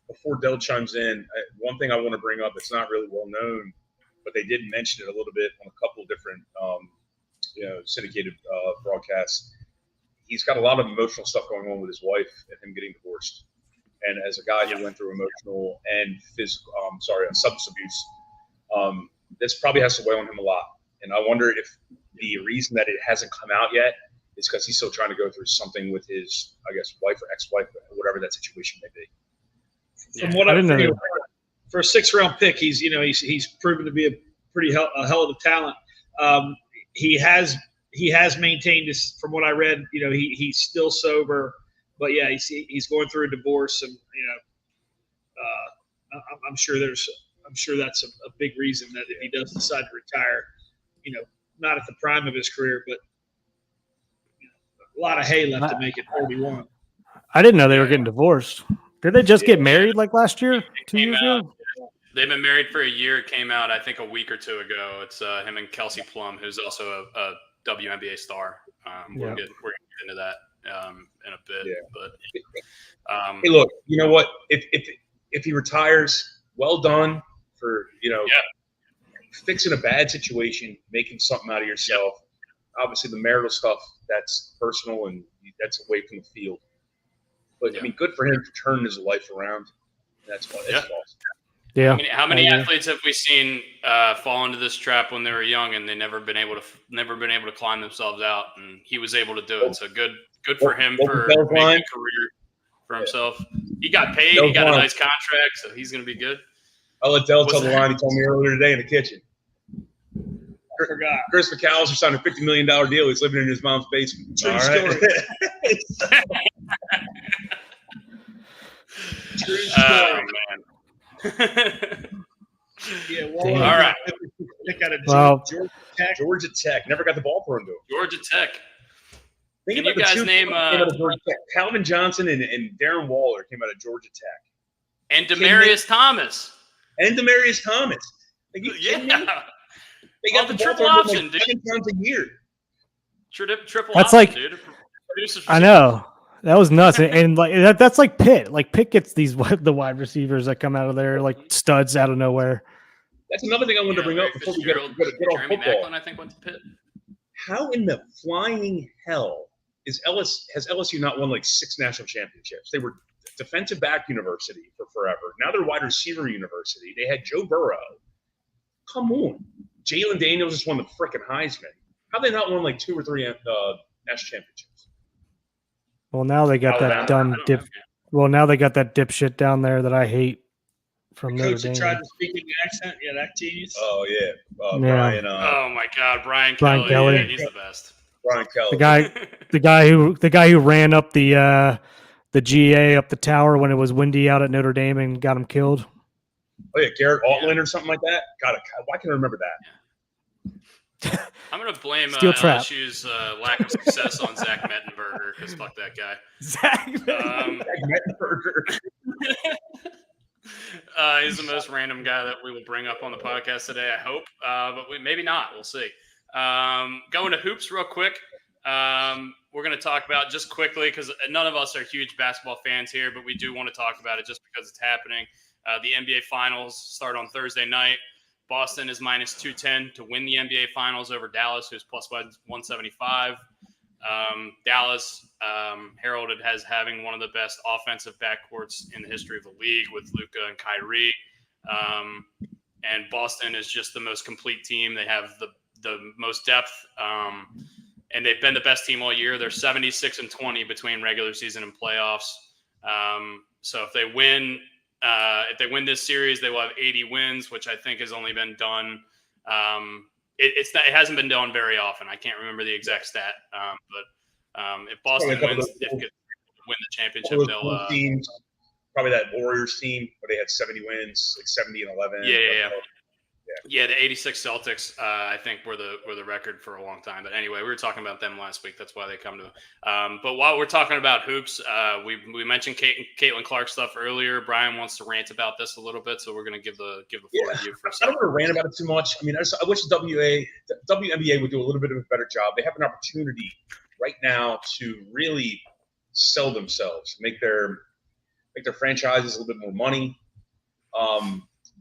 Before Dell chimes in, one thing I want to bring up, it's not really well known, but they did mention it a little bit on a couple of different Sports, syndicated broadcasts. He's got a lot of emotional stuff going on with his wife and him getting divorced. And as a guy who went through emotional and physical, substance abuse, this probably has to weigh on him a lot. And I wonder if the reason that it hasn't come out yet is because he's still trying to go through something with his, I guess, wife or ex-wife, whatever that situation may be. From what I've heard, for a 6th-round pick, he's proven to be a a hell of a talent. He has maintained this, from what I read. He's still sober, but yeah, he's going through a divorce, and I'm sure that's a big reason that if he does decide to retire, not at the prime of his career, but a lot of hay left to make it 41. I didn't know they were getting divorced. Did they just get married like last year, 2 years ago? They've been married for a year. It came out, I think, a week or two ago. It's him and Kelsey Plum, who's also a WNBA star. We'll get into that in a bit. Yeah. But hey, look, you know what? If he retires, well done for fixing a bad situation, making something out of yourself. Obviously, the marital stuff, that's personal and that's away from the field. But I mean, good for him to turn his life around. That's awesome. Yeah. How many athletes have we seen fall into this trap when they were young and they never been able to climb themselves out? And he was able to do it. So good for him for making a career for himself. He got paid. He got a nice contract, so he's going to be good. I'll let Dell tell the line he told me earlier today in the kitchen. I forgot. Chris McAllister signed a $50 million deal. He's living in his mom's basement. True story. True story. Oh, man. Yeah, all right. Pick out of Georgia Tech. Never got the ball thrown to him. Georgia Tech. Can you guys name Calvin Johnson and Darren Waller came out of Georgia Tech. And Demarius Thomas. And Demarius Thomas. They got the triple option, dude. 7 times a year. Triple that's option, like, dude. I know. That was nuts. And like that's like Pitt. Like Pitt gets the wide receivers that come out of there like studs out of nowhere. That's another thing I wanted to bring up before we get off football. Macklin, I think, went to Pitt. How in the flying hell has LSU not won like 6 national championships? They were defensive back university for forever. Now they're wide receiver university. They had Joe Burrow. Come on. Jalen Daniels just won the frickin' Heisman. How they not won like 2 or 3 national championships? Well, now they got that dumb dip. Well, now they got that dipshit down there that I hate from Notre Dame. Coach that tried to speak in the accent. Yeah, that genius. Oh yeah, Brian. Oh my God, Brian Kelly. Yeah, he's the best. Brian Kelly. The guy who ran up the GA up the tower when it was windy out at Notre Dame and got him killed. Oh yeah, Garrett Altland or something like that. God, why can I remember that? I'm going to blame Steel trap. LSU's lack of success on Zach Mettenberger because fuck that guy. Zach Mettenberger. He's the most random guy that we will bring up on the podcast today, I hope. But maybe not. We'll see. Going to hoops real quick. We're going to talk about just quickly because none of us are huge basketball fans here, but we do want to talk about it just because it's happening. The NBA Finals start on Thursday night. Boston is minus 210 to win the NBA Finals over Dallas, who's plus 175. Dallas heralded as having one of the best offensive backcourts in the history of the league with Luka and Kyrie. And Boston is just the most complete team. They have the most depth, and they've been the best team all year. They're 76-20 between regular season and playoffs. So if they win this series, they will have 80 wins, which I think has only been done. It hasn't been done very often. I can't remember the exact stat, but if Boston wins, if they win the championship, they'll teams, probably that Warriors team where they had 70 wins, like 70 and 11. Yeah, the 86 Celtics, I think, were the record for a long time. But anyway, we were talking about them last week. That's why they come to. But while we're talking about hoops, we mentioned Caitlin Clark stuff earlier. Brian wants to rant about this a little bit, so we're going to give the floor to you for a second. I don't want to rant about it too much. I mean, I wish the WNBA would do a little bit of a better job. They have an opportunity right now to really sell themselves, make their franchises a little bit more money.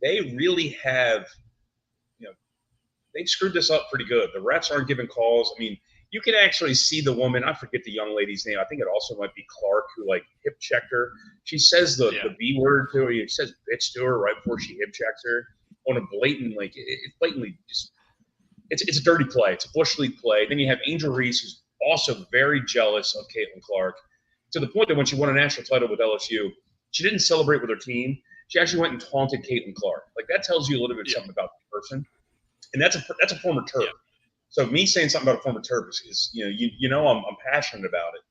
They really have. they screwed this up pretty good. The refs aren't giving calls. I mean, you can actually see the woman. I forget the young lady's name. I think it also might be Clark, who like hip checked her. She says the B word to her. She says bitch to her right before she hip checks her on a blatant, like it's blatantly just. It's a dirty play. It's a Bush League play. Then you have Angel Reese, who's also very jealous of Caitlin Clark, to the point that when she won a national title with LSU, she didn't celebrate with her team. She actually went and taunted Caitlin Clark. Like, that tells you a little bit something about the person. And that's a former Terp. Yeah. So me saying something about a former Terp is I'm passionate about it.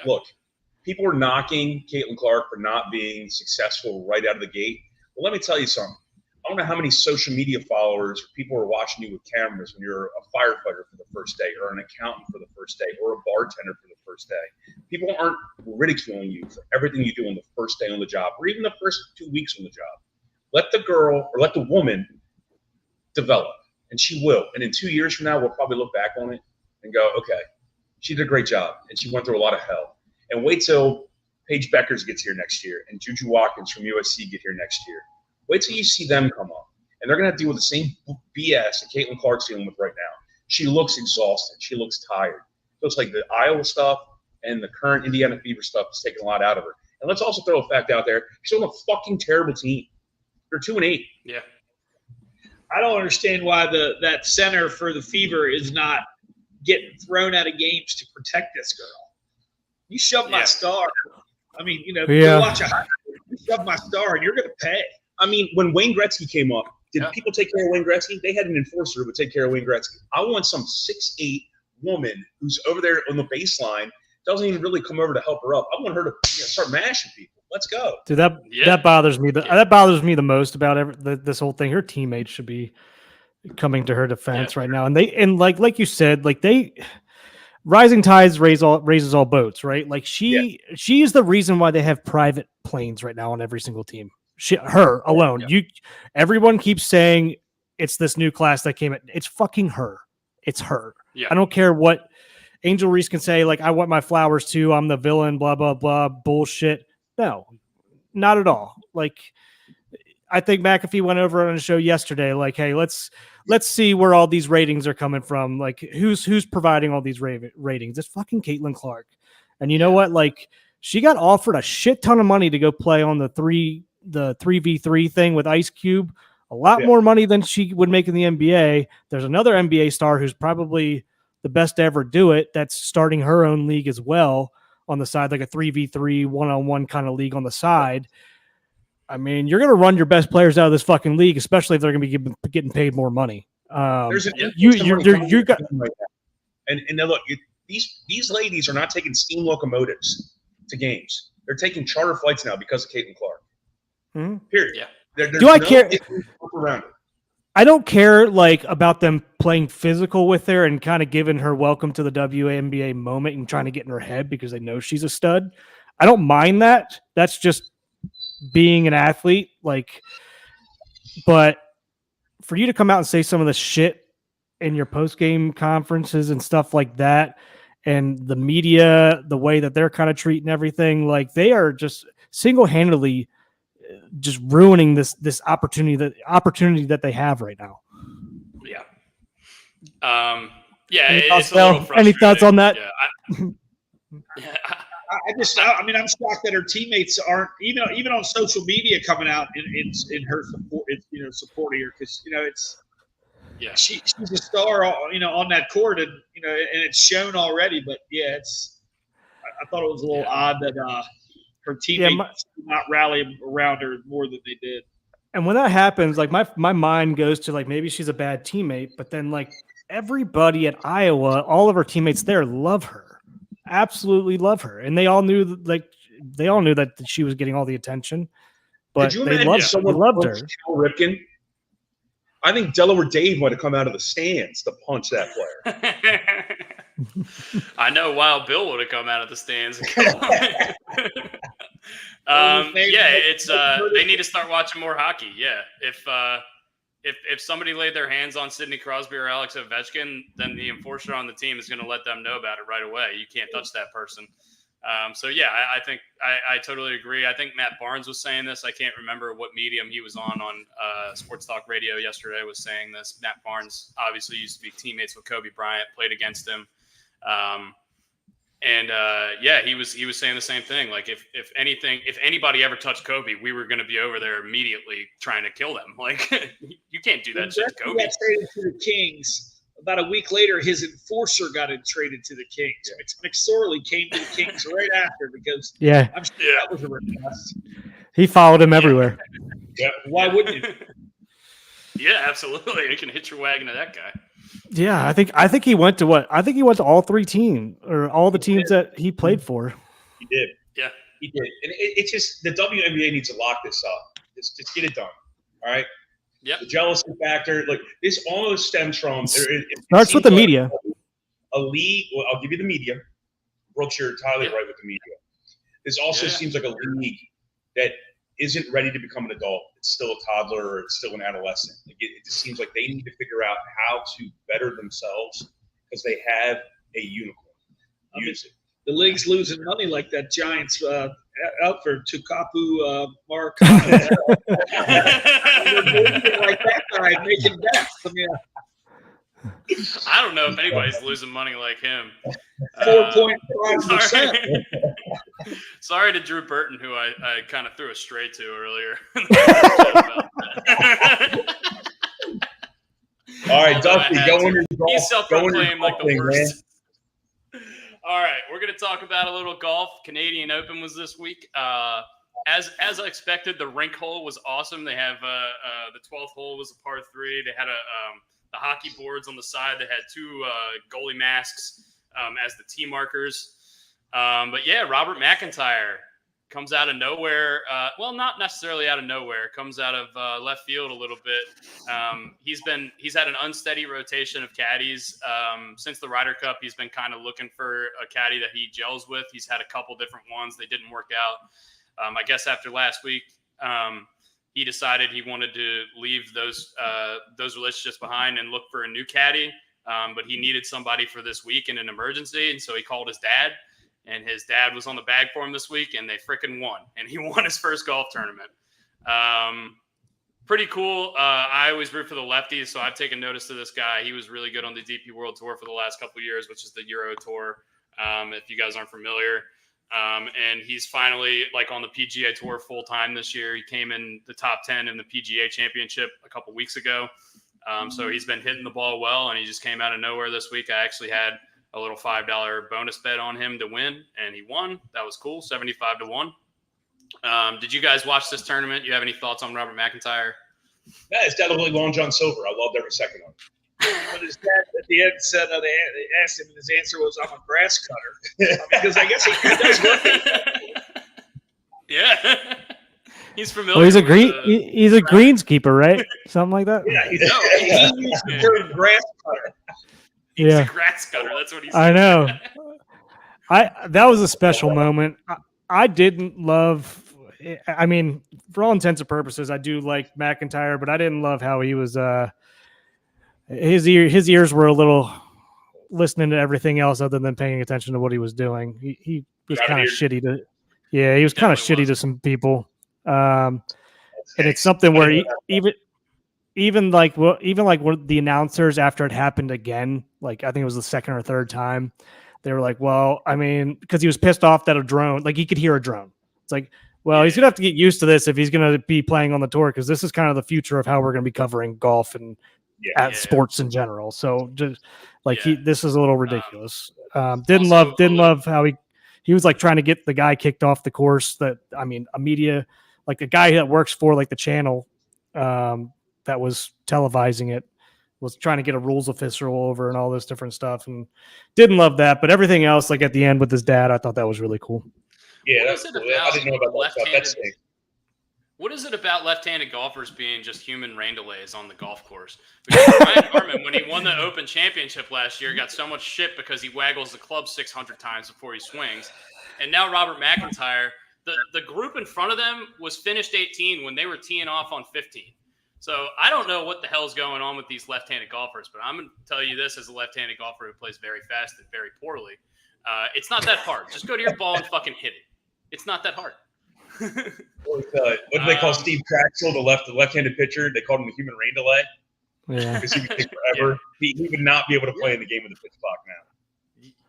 Look, people are knocking Caitlin Clark for not being successful right out of the gate. Well, let me tell you something. I don't know how many social media followers or people are watching you with cameras when you're a firefighter for the first day, or an accountant for the first day, or a bartender for the first day. People aren't ridiculing you for everything you do on the first day on the job, or even the first 2 weeks on the job. Let the girl or let the woman develop, and she will. And in 2 years from now, we'll probably look back on it and go, okay, she did a great job, and she went through a lot of hell. And wait till Paige Beckers gets here next year, and Juju Watkins from USC get here next year. Wait till you see them come up. And they're going to deal with the same BS that Caitlin Clark's dealing with right now. She looks exhausted. She looks tired. So it's like the Iowa stuff and the current Indiana Fever stuff is taking a lot out of her. And let's also throw a fact out there. She's on a fucking terrible team. They're 2-8. Yeah. I don't understand why that center for the Fever is not getting thrown out of games to protect this girl. You shove my star. I mean, you watch a highlight. You shove my star and you're going to pay. I mean, when Wayne Gretzky came up, did people take care of Wayne Gretzky? They had an enforcer who would take care of Wayne Gretzky. I want some 6'8" woman who's over there on the baseline, doesn't even really come over to help her up. I want her to start mashing people. Let's go. Dude, that bothers me. That bothers me the most about this whole thing. Her teammates should be coming to her defense right now. And like you said, like rising tides raises all boats, right? Like she is the reason why they have private planes right now on every single team. Her alone. Everyone keeps saying it's this new class that came in. It's fucking her. It's her. I don't care what Angel Reese can say, like, I want my flowers too. I'm the villain, blah, blah, blah, bullshit. No, not at all. Like, I think McAfee went over on a show yesterday, like, hey, let's see where all these ratings are coming from. Like, who's providing all these ratings? It's fucking Caitlin Clark. And you know what? Like, she got offered a shit ton of money to go play on the 3v3 thing with Ice Cube, a lot more money than she would make in the NBA. There's another NBA star who's probably the best to ever do it, that's starting her own league as well on the side, like a 3v3 one-on-one kind of league on the side. I mean, you're going to run your best players out of this fucking league, especially if they're going to be getting paid more money. You got, and now look, these ladies are not taking steam locomotives to games. They're taking charter flights now because of Caitlin Clark. Mm-hmm. Period. Yeah. Do I care? I don't care like about them playing physical with her and kind of giving her welcome to the WNBA moment and trying to get in her head because they know she's a stud. I don't mind that. That's just being an athlete. Like, but for you to come out and say some of the shit in your post-game conferences and stuff like that, and the media, the way that they're kind of treating everything, like they are just single-handedly just ruining this opportunity that they have right now. It's a little frustrating. Any thoughts on that? I'm shocked that her teammates aren't even on social media coming out in her support, supporting her, because she's a star, on that court, and and it's shown already. But I thought it was a little odd that her teammates did not rally around her more than they did. And when that happens, like my mind goes to like maybe she's a bad teammate, but then like everybody at Iowa, all of her teammates there love her, absolutely love her, and they all knew that she was getting all the attention. But they loved her. Cal Ripken? I think Delaware Dave might have come out of the stands to punch that player. I know Wild Bill would have come out of the stands. They need to start watching more hockey. Yeah, if somebody laid their hands on Sidney Crosby or Alex Ovechkin, then the enforcer on the team is going to let them know about it right away. You can't touch that person. So yeah, I think I totally agree. I think Matt Barnes was saying this. I can't remember what medium he was on Sports Talk Radio yesterday was saying this. Matt Barnes obviously used to be teammates with Kobe Bryant, played against him. Yeah, he was saying the same thing. Like if anybody ever touched Kobe, we were going to be over there immediately trying to kill them. Like you can't do that shit to Kobe. He got traded to the Kings. About a week later, his enforcer got traded to the Kings. Yeah. McSorley came to the Kings right after because I'm sure that was a request. He followed him everywhere. Yeah, why wouldn't you? Yeah, absolutely. You can hitch your wagon to that guy. Yeah, I think he went to what? I think he went to all three teams or all the teams that he played for. He did. Yeah, he did. And it's just the WNBA needs to lock this up. Just get it done. All right. Yep. The jealousy factor, like this, almost stems from. It starts with the media. A league. Well, I'll give you the media. Brooks, you're entirely right with the media. This also seems like a league that isn't ready to become an adult. It's still a toddler or it's still an adolescent. Like it just seems like they need to figure out how to better themselves because they have a unicorn. Use it. The league's losing money like that Giants outfit, Tukapu Maracana. Like that guy making bets. I mean, I don't know if anybody's losing money like him. 4.5%. Sorry to Drew Burton, who I kind of threw a stray to earlier. All right, Dusty, go on your golf. He's self-proclaimed like the worst. All right, we're going to talk about a little golf. Canadian Open was this week. As I expected, the rink hole was awesome. They have the 12th hole was a par 3. They had the hockey boards on the side. They had 2 goalie masks as the tee markers. But yeah, Robert McIntyre comes out of nowhere. Well, not necessarily out of nowhere. Comes out of left field a little bit. He's had an unsteady rotation of caddies since the Ryder Cup. He's been kind of looking for a caddy that he gels with. He's had a couple different ones. They didn't work out. I guess after last week, he decided he wanted to leave those relationships behind and look for a new caddy. But he needed somebody for this week in an emergency, and so he called his dad. And his dad was on the bag for him this week, and they freaking won. And he won his first golf tournament. Pretty cool. I always root for the lefties, so I've taken notice to this guy. He was really good on the DP World Tour for the last couple of years, which is the Euro Tour, if you guys aren't familiar. And he's finally on the PGA Tour full time this year. He came in the top 10 in the PGA Championship a couple weeks ago. So he's been hitting the ball well, and he just came out of nowhere this week. I actually had a little $5 bonus bet on him to win, and he won. That was cool, 75-1. Did you guys watch this tournament? You have any thoughts on Robert McIntyre? Yeah, it's definitely Long John Silver. I loved every second of it. But his dad at the end said, they asked him, and his answer was, "I'm a grass cutter," because I guess he does work. Yeah, he's familiar. Well, he's a greenskeeper, right? Something like that. Yeah, he used the term grass cutter. He's a grass cutter. That's what he said. I know. That was a special moment. I didn't love. I mean, for all intents and purposes, I do like McIntyre, but I didn't love how he was. His ears were a little listening to everything else other than paying attention to what he was doing. He was kind of shitty to. Yeah, he was kind of shitty to some people. And it's something where even like the announcers, after it happened again, like I think it was the second or third time, they were like, well, I mean, because he was pissed off that a drone, like he could hear a drone. It's like, well, he's going to have to get used to this if he's going to be playing on the tour, because this is kind of the future of how we're going to be covering golf and sports in general. So just like this is a little ridiculous. Didn't love how he was like trying to get the guy kicked off the course. That, I mean, a media, like a guy that works for like the channel that was televising it, was trying to get a rules official over and all this different stuff, and didn't love that. But everything else, like at the end with his dad, I thought that was really cool. Yeah, that's cool. I didn't know about that stuff. That's sick. What is it about left-handed golfers being just human rain delays on the golf course? Because Ryan Harmon, when he won the Open Championship last year, got so much shit because he waggles the club 600 times before he swings. And now Robert McIntyre, the group in front of them was finished 18 when they were teeing off on 15. So I don't know what the hell's going on with these left-handed golfers, but I'm going to tell you this as a left-handed golfer who plays very fast and very poorly. It's not that hard. Just go to your ball and fucking hit it. It's not that hard. What do they call Steve Traxel, the left-handed pitcher? They called him the human rain delay Yeah. because he would take forever. Yeah. He would not be able to play in the game with the pitch clock now.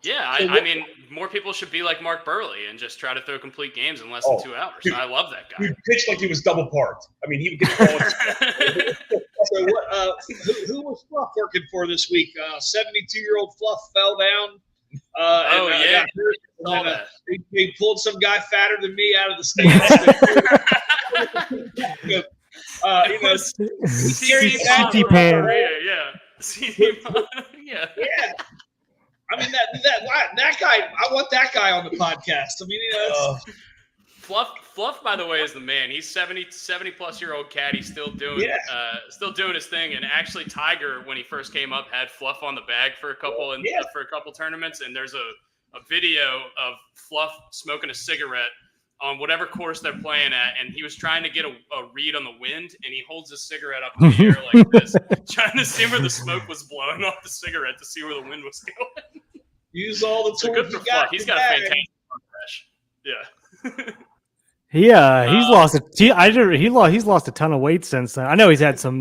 Yeah, I mean, more people should be like Mark Burley and just try to throw complete games in less than 2 hours. Dude, I love that guy. He pitched like he was double parked. I mean, he would get the ball. So who was Fluff working for this week? 72-year-old Fluff fell down. Yeah. Got hurt, All that. they pulled some guy fatter than me out of the stands. CT pan. Yeah. Yeah. I mean that guy. I want that guy on the podcast. I mean, Fluff, by the way, is the man. He's 70 plus year old cat. He's still doing his thing. And actually, Tiger, when he first came up, had Fluff on the bag for a couple tournaments. And there's a video of Fluff smoking a cigarette on whatever course they're playing at, and he was trying to get a read on the wind, and he holds his cigarette up in the air like this, trying to see where the smoke was blowing off the cigarette to see where the wind was going. Use all the tools So good for you Fluff. got. He's got a fantastic crash. Yeah. He's lost a ton of weight since then. I know he's had some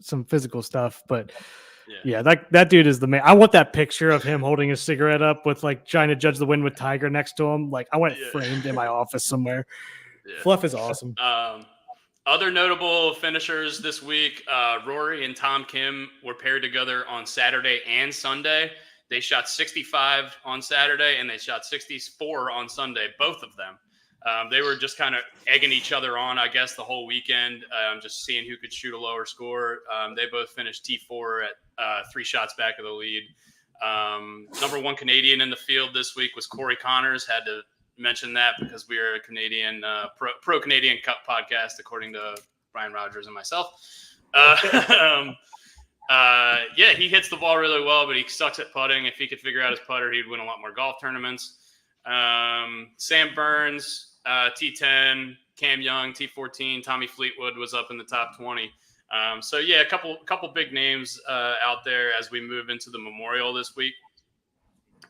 some physical stuff, but yeah, that dude is the man. I want that picture of him holding his cigarette up with like trying to judge the wind with Tiger next to him. Like I want it framed in my office somewhere. Yeah. Fluff is awesome. Other notable finishers this week, Rory and Tom Kim were paired together on Saturday and Sunday. They shot 65 on Saturday and they shot 64 on Sunday, both of them. They were just kind of egging each other on, I guess, the whole weekend, just seeing who could shoot a lower score. They both finished T4 at 3 shots back of the lead. Number 1 Canadian in the field this week was Corey Connors. Had to mention that because we are a Canadian pro Canadian Cup podcast, according to Brian Rogers and myself. He hits the ball really well, but he sucks at putting. If he could figure out his putter, he'd win a lot more golf tournaments. Sam Burns, T10, Cam Young, T14, Tommy Fleetwood was up in the top 20. A couple big names out there as we move into the Memorial this week.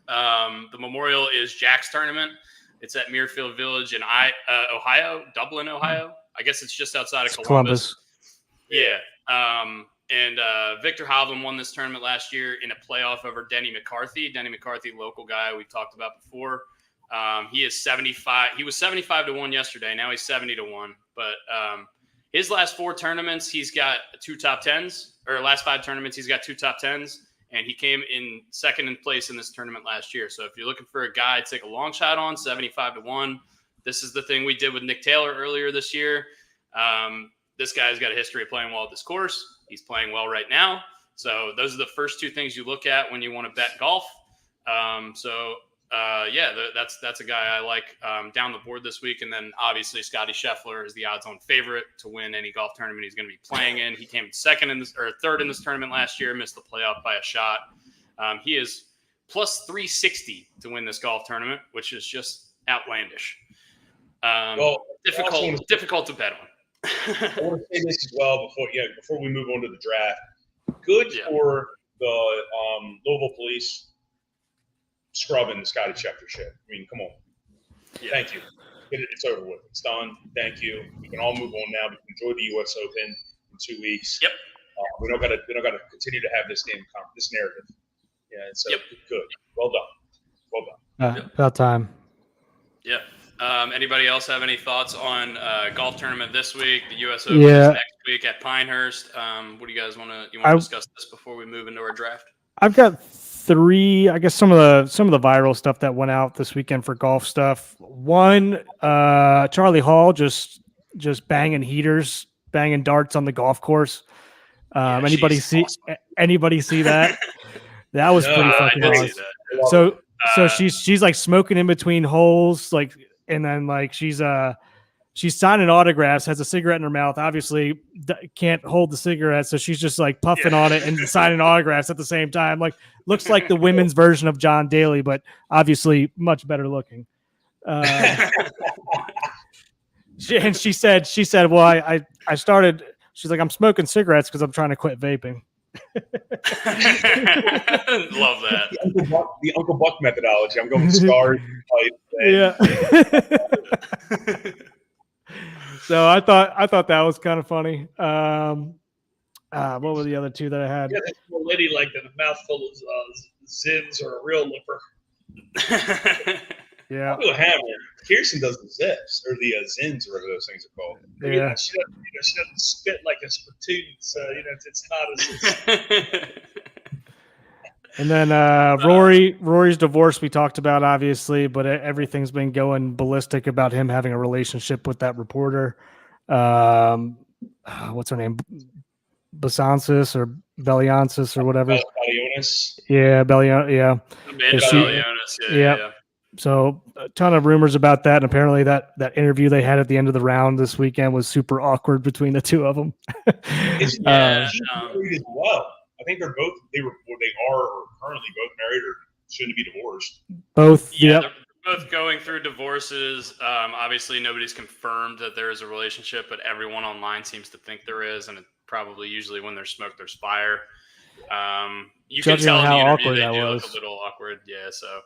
The Memorial is Jack's tournament. It's at Muirfield Village in Ohio, Dublin, Ohio. I guess it's just outside of Columbus. Yeah. And Victor Hovland won this tournament last year in a playoff over Denny McCarthy. Denny McCarthy, local guy we've talked about before. He is 75. He was 75-1 yesterday. Now he's 70-1. But his last 4 tournaments, he's got 2 top 10s. Or last 5 tournaments, he's got 2 top 10s. And he came in second in place in this tournament last year. So if you're looking for a guy to take a long shot on, 75-1. This is the thing we did with Nick Taylor earlier this year. This guy's got a history of playing well at this course. He's playing well right now. So those are the first 2 things you look at when you want to bet golf. That's a guy I like down the board this week. And then obviously Scotty Scheffler is the odds-on favorite to win any golf tournament he's going to be playing in. He came third in this tournament last year, missed the playoff by a shot. He is plus 360 to win this golf tournament, which is just outlandish. Difficult to bet on. I want to say this as well before we move on to the draft. Good for the Louisville Police scrubbing the Scotty Scheffler shit. I mean, come on. Yeah. Thank you. It's over with. It's done. Thank you. We can all move on now. We can enjoy the U.S. Open in 2 weeks. Yep. We don't got to continue to have this narrative. Yeah. So good. Well done. About time. Yeah. Anybody else have any thoughts on golf tournament this week? The U.S. Open is next week at Pinehurst. What do you guys want to discuss this before we move into our draft? I've got 3, I guess some of the viral stuff that went out this weekend for golf stuff. One, Charlie Hall just banging darts on the golf course. Anybody see that? That was pretty fucking awesome. So she's like smoking in between holes, like, and then like she's signing autographs, has a cigarette in her mouth, obviously can't hold the cigarette, so she's just like puffing on it and signing autographs at the same time. Like, looks like the women's version of John Daly, but obviously much better looking. She said, well, I started, she's like, I'm smoking cigarettes because I'm trying to quit vaping. Love that. The Uncle Buck methodology. I'm going scars. Yeah. So I thought that was kind of funny. What were the other two that I had? Yeah, this poor lady like a mouthful of Zins or a real lipper. Yeah. I'll do a hammer. Kirsten does the zips or the zins, or whatever those things are called. Yeah. She doesn't spit like a spittoon, so it's not as. And then Rory's divorce we talked about, obviously, but everything's been going ballistic about him having a relationship with that reporter. What's her name? Basansis or Belliansis or whatever. Bellionis. Yeah, Yeah. Yeah. So a ton of rumors about that, and apparently that interview they had at the end of the round this weekend was super awkward between the two of them. She's married as well. I think they are currently both married or soon to be divorced. Both. Yeah, Yep. they're both going through divorces. Obviously, nobody's confirmed that there is a relationship, but everyone online seems to think there is, and it probably usually when there's smoke, there's fire. You can Judging tell on in the how interview awkward they that do was. look a little awkward. Yeah, so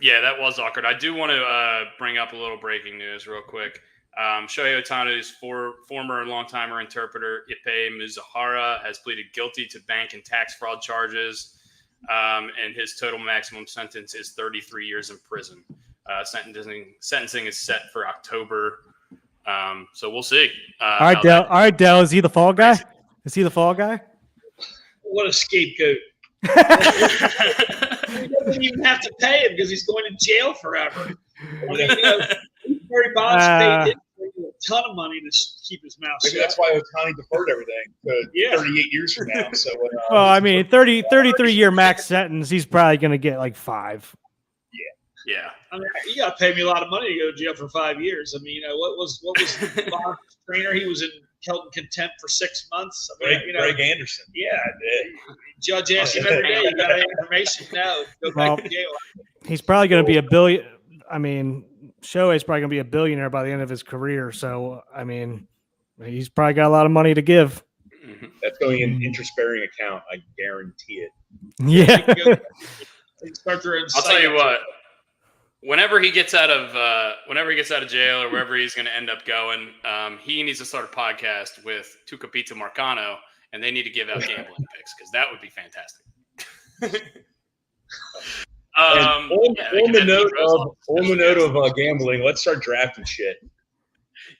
yeah, that was awkward. I do want to bring up a little breaking news real quick. Shohei Ohtani's former and longtimer interpreter Ippei Mizuhara has pleaded guilty to bank and tax fraud charges, and his total maximum sentence is 33 years in prison. Sentencing is set for October, so we'll see. All right, Dell. Is he the fall guy? Is he the fall guy? What a scapegoat! He doesn't even have to pay him because he's going to jail forever. I mean, Barry Bonds paid him a ton of money to keep his mouth shut. Maybe that's why Ohtani deferred everything to 38 years from now. So, well, I mean, 33-year max sentence. He's probably going to get like 5. Yeah. I mean, you got to pay me a lot of money to go to jail for 5 years. I mean, what was Bond's trainer? He was held in contempt for 6 months. I mean, Greg Anderson. Yeah. Judge asked him every day, you got any information? No. Go back to jail. He's probably going to be a billion. I mean, Shohei's probably going to be a billionaire by the end of his career. So, I mean, he's probably got a lot of money to give. That's going in interest-bearing account. I guarantee it. Yeah. I'll tell you what. Whenever he gets out of jail or wherever he's going to end up going, he needs to start a podcast with Tucapita Marcano, and they need to give out gambling picks because that would be fantastic. On the note of gambling, let's start drafting shit.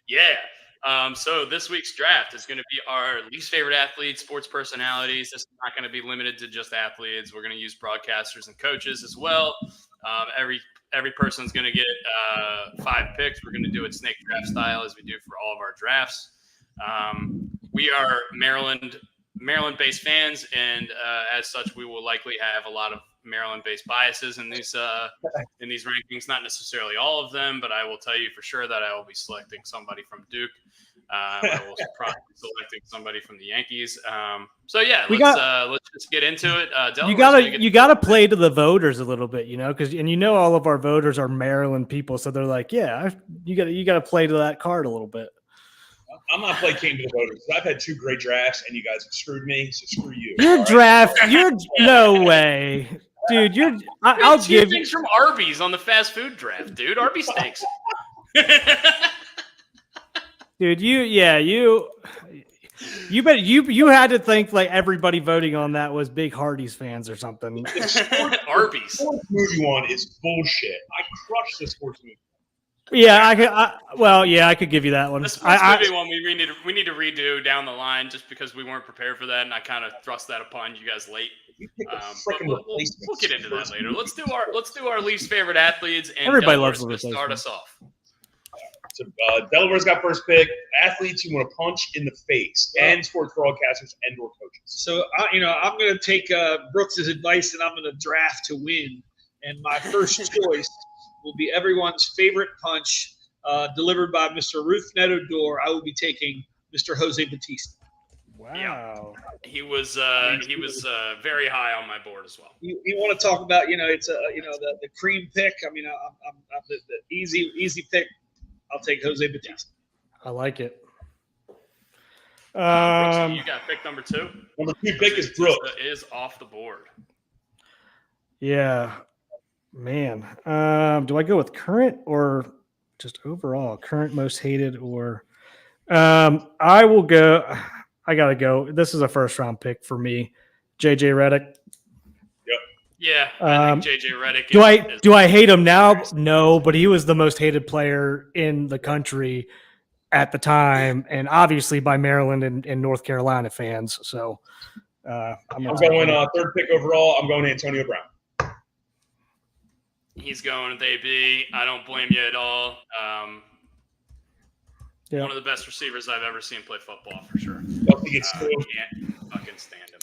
Yeah. So this week's draft is going to be our least favorite athletes, sports personalities. This is not going to be limited to just athletes. We're going to use broadcasters and coaches as well. Every person's going to get 5 picks. We're going to do it snake draft style as we do for all of our drafts. We are Maryland-based fans, and as such, we will likely have a lot of Maryland-based biases in these rankings. Not necessarily all of them, but I will tell you for sure that I will be selecting somebody from Duke. I will probably be selecting somebody from the Yankees. So yeah, let's just get into it. You gotta play to the voters a little bit, because all of our voters are Maryland people, so they're like, yeah, you gotta play to that card a little bit. I'm not playing game to the voters. I've had 2 great drafts, and you guys have screwed me. So screw you. No way, dude. I'll give things from Arby's on the fast food draft, dude. Arby's steaks. Dude, you had to think like everybody voting on that was big Hardee's fans or something. Arby's. The sports movie one is bullshit. I crushed the sports movie. Yeah, I could give you that one. The sports movie one we need to redo down the line just because we weren't prepared for that, and I kind of thrust that upon you guys late. But we'll get into that later. Let's do our least favorite athletes, and everybody Delaware's loves to start us off. So Delaware's got first pick. Athletes you want to punch in the face, and sports broadcasters and/or coaches. So I'm going to take Brooks's advice, and I'm going to draft to win. And my first choice will be everyone's favorite punch, delivered by Mr. Ruth Neto-Dor. I will be taking Mr. Jose Batista. Wow. Yeah. He was very high on my board as well. You want to talk about it's the cream pick. I mean, I'm the easy pick. I'll take Jose Batista. I like it. Brooksy, you got pick number 2. Number 2 pick is Brooks. Is off the board. Yeah, man. Do I go with current or just overall? Current most hated or I will go. I gotta go. This is a first round pick for me. JJ Redick. Yeah, I think JJ Redick. Do I hate him now? No, but he was the most hated player in the country at the time, and obviously by Maryland and North Carolina fans. So I'm going 3rd pick overall. I'm going Antonio Brown. He's going with AB. I don't blame you at all. One of the best receivers I've ever seen play football for sure. Can't fucking stand him.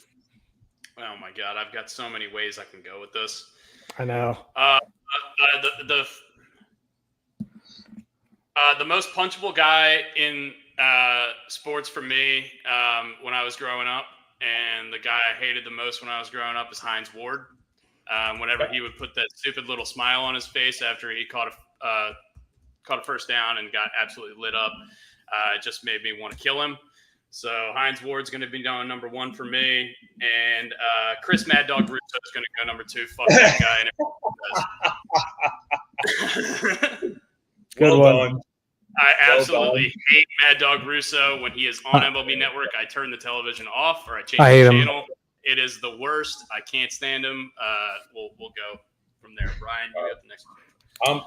Oh my God, I've got so many ways I can go with this. I know. The most punchable guy in sports for me when I was growing up, and the guy I hated the most when I was growing up is Hines Ward. Whenever he would put that stupid little smile on his face after he caught a first down and got absolutely lit up, it just made me want to kill him. So Hines Ward's going to be going number 1 for me, and Chris Mad Dog Russo is going to go number 2. Fuck that guy. Good one. Done. I absolutely hate Mad Dog Russo. When he is on MLB Network, I turn the television off or I change the channel. It is the worst. I can't stand him. We'll go from there. Brian, you got the next one.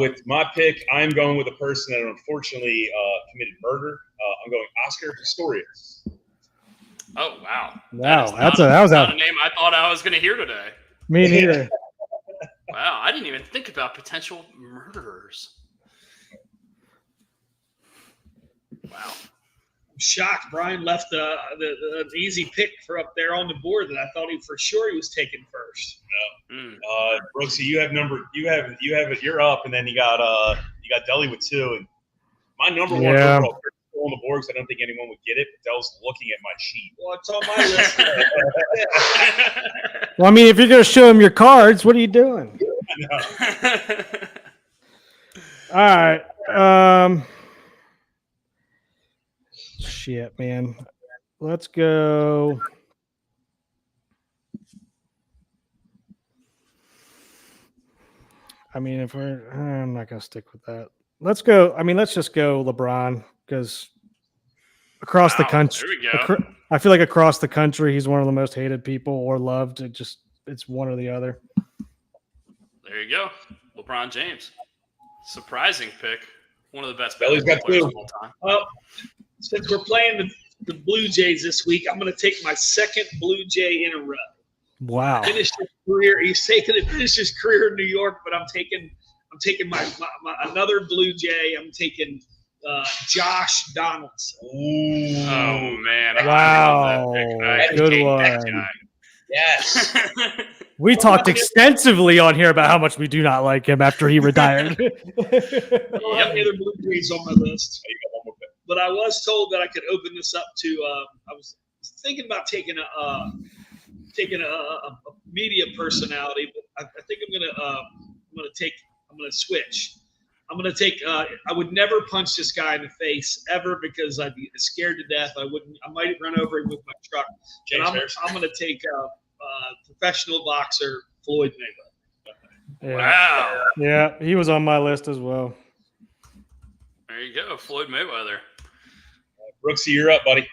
With my pick, I'm going with a person that unfortunately committed murder. I'm going Oscar Pistorius. Oh wow! Wow, that was not a name I thought I was going to hear today. Me neither. Wow, I didn't even think about potential murderers. Wow. I'm shocked Brian left the easy pick for up there on the board that I thought for sure he was taking first. Brooksy, you're up, and then you got Deli with 2, and my number 1 overall pick is still on the board because I don't think anyone would get it. But Del's looking at my sheet. Well, it's on my list. Well, I mean, if you're going to show him your cards, what are you doing? All right. Shit, man. Let's go. I mean, I'm not going to stick with that. Let's go. I mean, let's just go LeBron because across the country, there we go. I feel like across the country, he's one of the most hated people or loved. It's one or the other. There you go. LeBron James. Surprising pick. One of the best Belly's got players 2. of all time. Well, since we're playing the Blue Jays this week, I'm going to take my 2nd Blue Jay in a row. Wow. Finished his career. He's taking it. Finished his career in New York, but I'm taking my another Blue Jay. I'm taking Josh Donaldson. Ooh. Oh man! Wow. Good one. Yes. We talked extensively on here about how much we do not like him after he retired. I don't have any other Blue Jays on my list, but I was told that I could open this up to. I was thinking about taking a media personality, but I think I'm gonna switch. I'm gonna take. I would never punch this guy in the face ever because I'd be scared to death. I might run over him with my truck. I'm gonna take professional boxer Floyd Mayweather. Yeah. Wow. Yeah, he was on my list as well. There you go, Floyd Mayweather. Brooksy, you're up, buddy.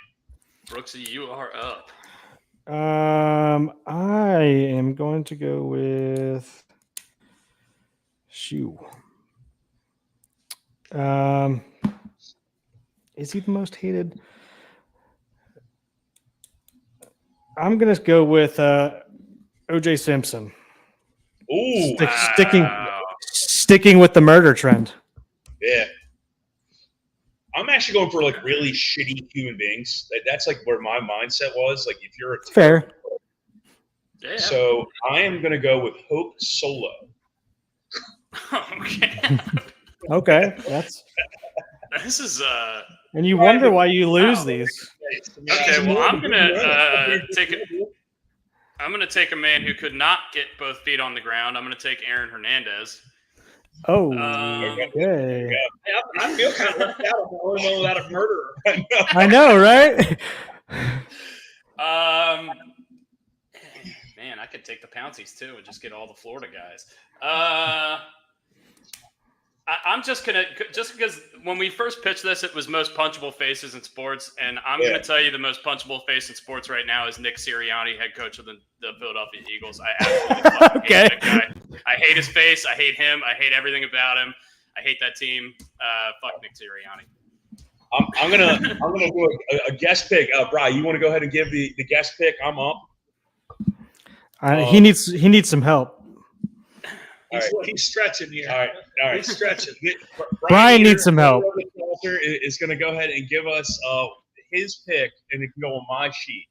Brooksy, you are up. I am going to go with Shoe. Is he the most hated? I'm going to go with O.J. Simpson. Ooh, Sticking with the murder trend. Yeah. I'm actually going for like really shitty human beings. That's like where my mindset was. Like if you're a fair. Yeah. So I am going to go with Hope Solo. Okay. Okay, This is and you wonder why you lose these. okay. Well, I'm gonna take a man who could not get both feet on the ground. I'm gonna take Aaron Hernandez. Oh, Okay. okay. I feel kind of left out. I'm the only one without a murderer. I know, right? Man, I could take the Pouncies too and just get all the Florida guys. I'm just because when we first pitched this, it was most punchable faces in sports, and I'm gonna tell you the most punchable face in sports right now is Nick Sirianni, head coach of the Philadelphia Eagles. I absolutely fucking hate that guy. I hate his face. I hate him. I hate everything about him. I hate that team. Fuck Nick Sirianni. I'm gonna do a guest pick. Brian, you want to go ahead and give the guest pick? I'm up. He needs some help. He's stretching here. All right. He's stretching. Brian needs some help. Is going to go ahead and give us his pick, and it can go on my sheet.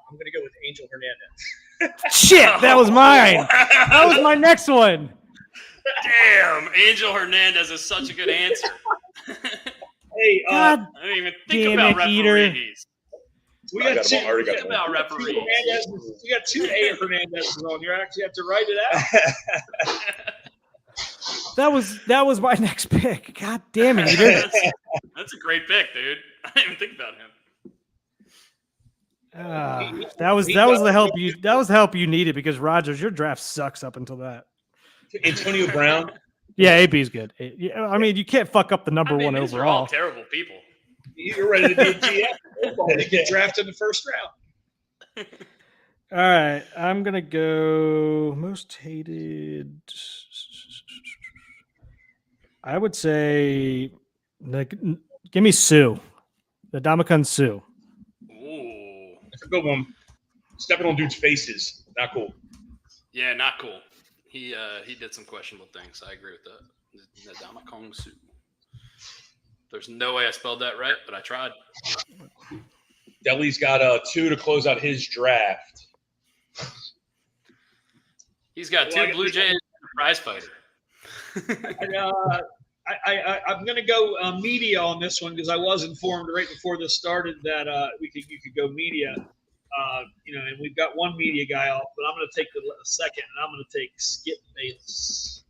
I'm going to go with Angel Hernandez. Shit, that was mine. That was my next one. Damn, Angel Hernandez is such a good answer. Hey, God I didn't even think about referees. We got two. Think about referees. You got two A Hernandez's on. You actually have to write it out. That was my next pick. God damn it, Eater. That's a great pick, dude. I didn't even think about him. That was the help you needed because Rogers, your draft sucks up until that. Antonio Brown. Yeah, AB's good. I mean, you can't fuck up the number one these overall. are all terrible people. You're ready to be a GM. They get drafted in the first round. All right, I'm gonna go most hated. I would say, give me Sue, the Ndamukong Suh. Ooh, That's a good one. Stepping on dudes' faces, not cool. Yeah, not cool. He did some questionable things. I agree with that. Ndamukong Suh. There's no way I spelled that right, but I tried. Deli's got 2 to close out his draft. He's got 2 Blue Jays and a prize fighter. I'm going to go media on this one because I was informed right before this started that you could go media. And we've got one media guy off, but I'm going to take the second, and I'm going to take Skip Bayless.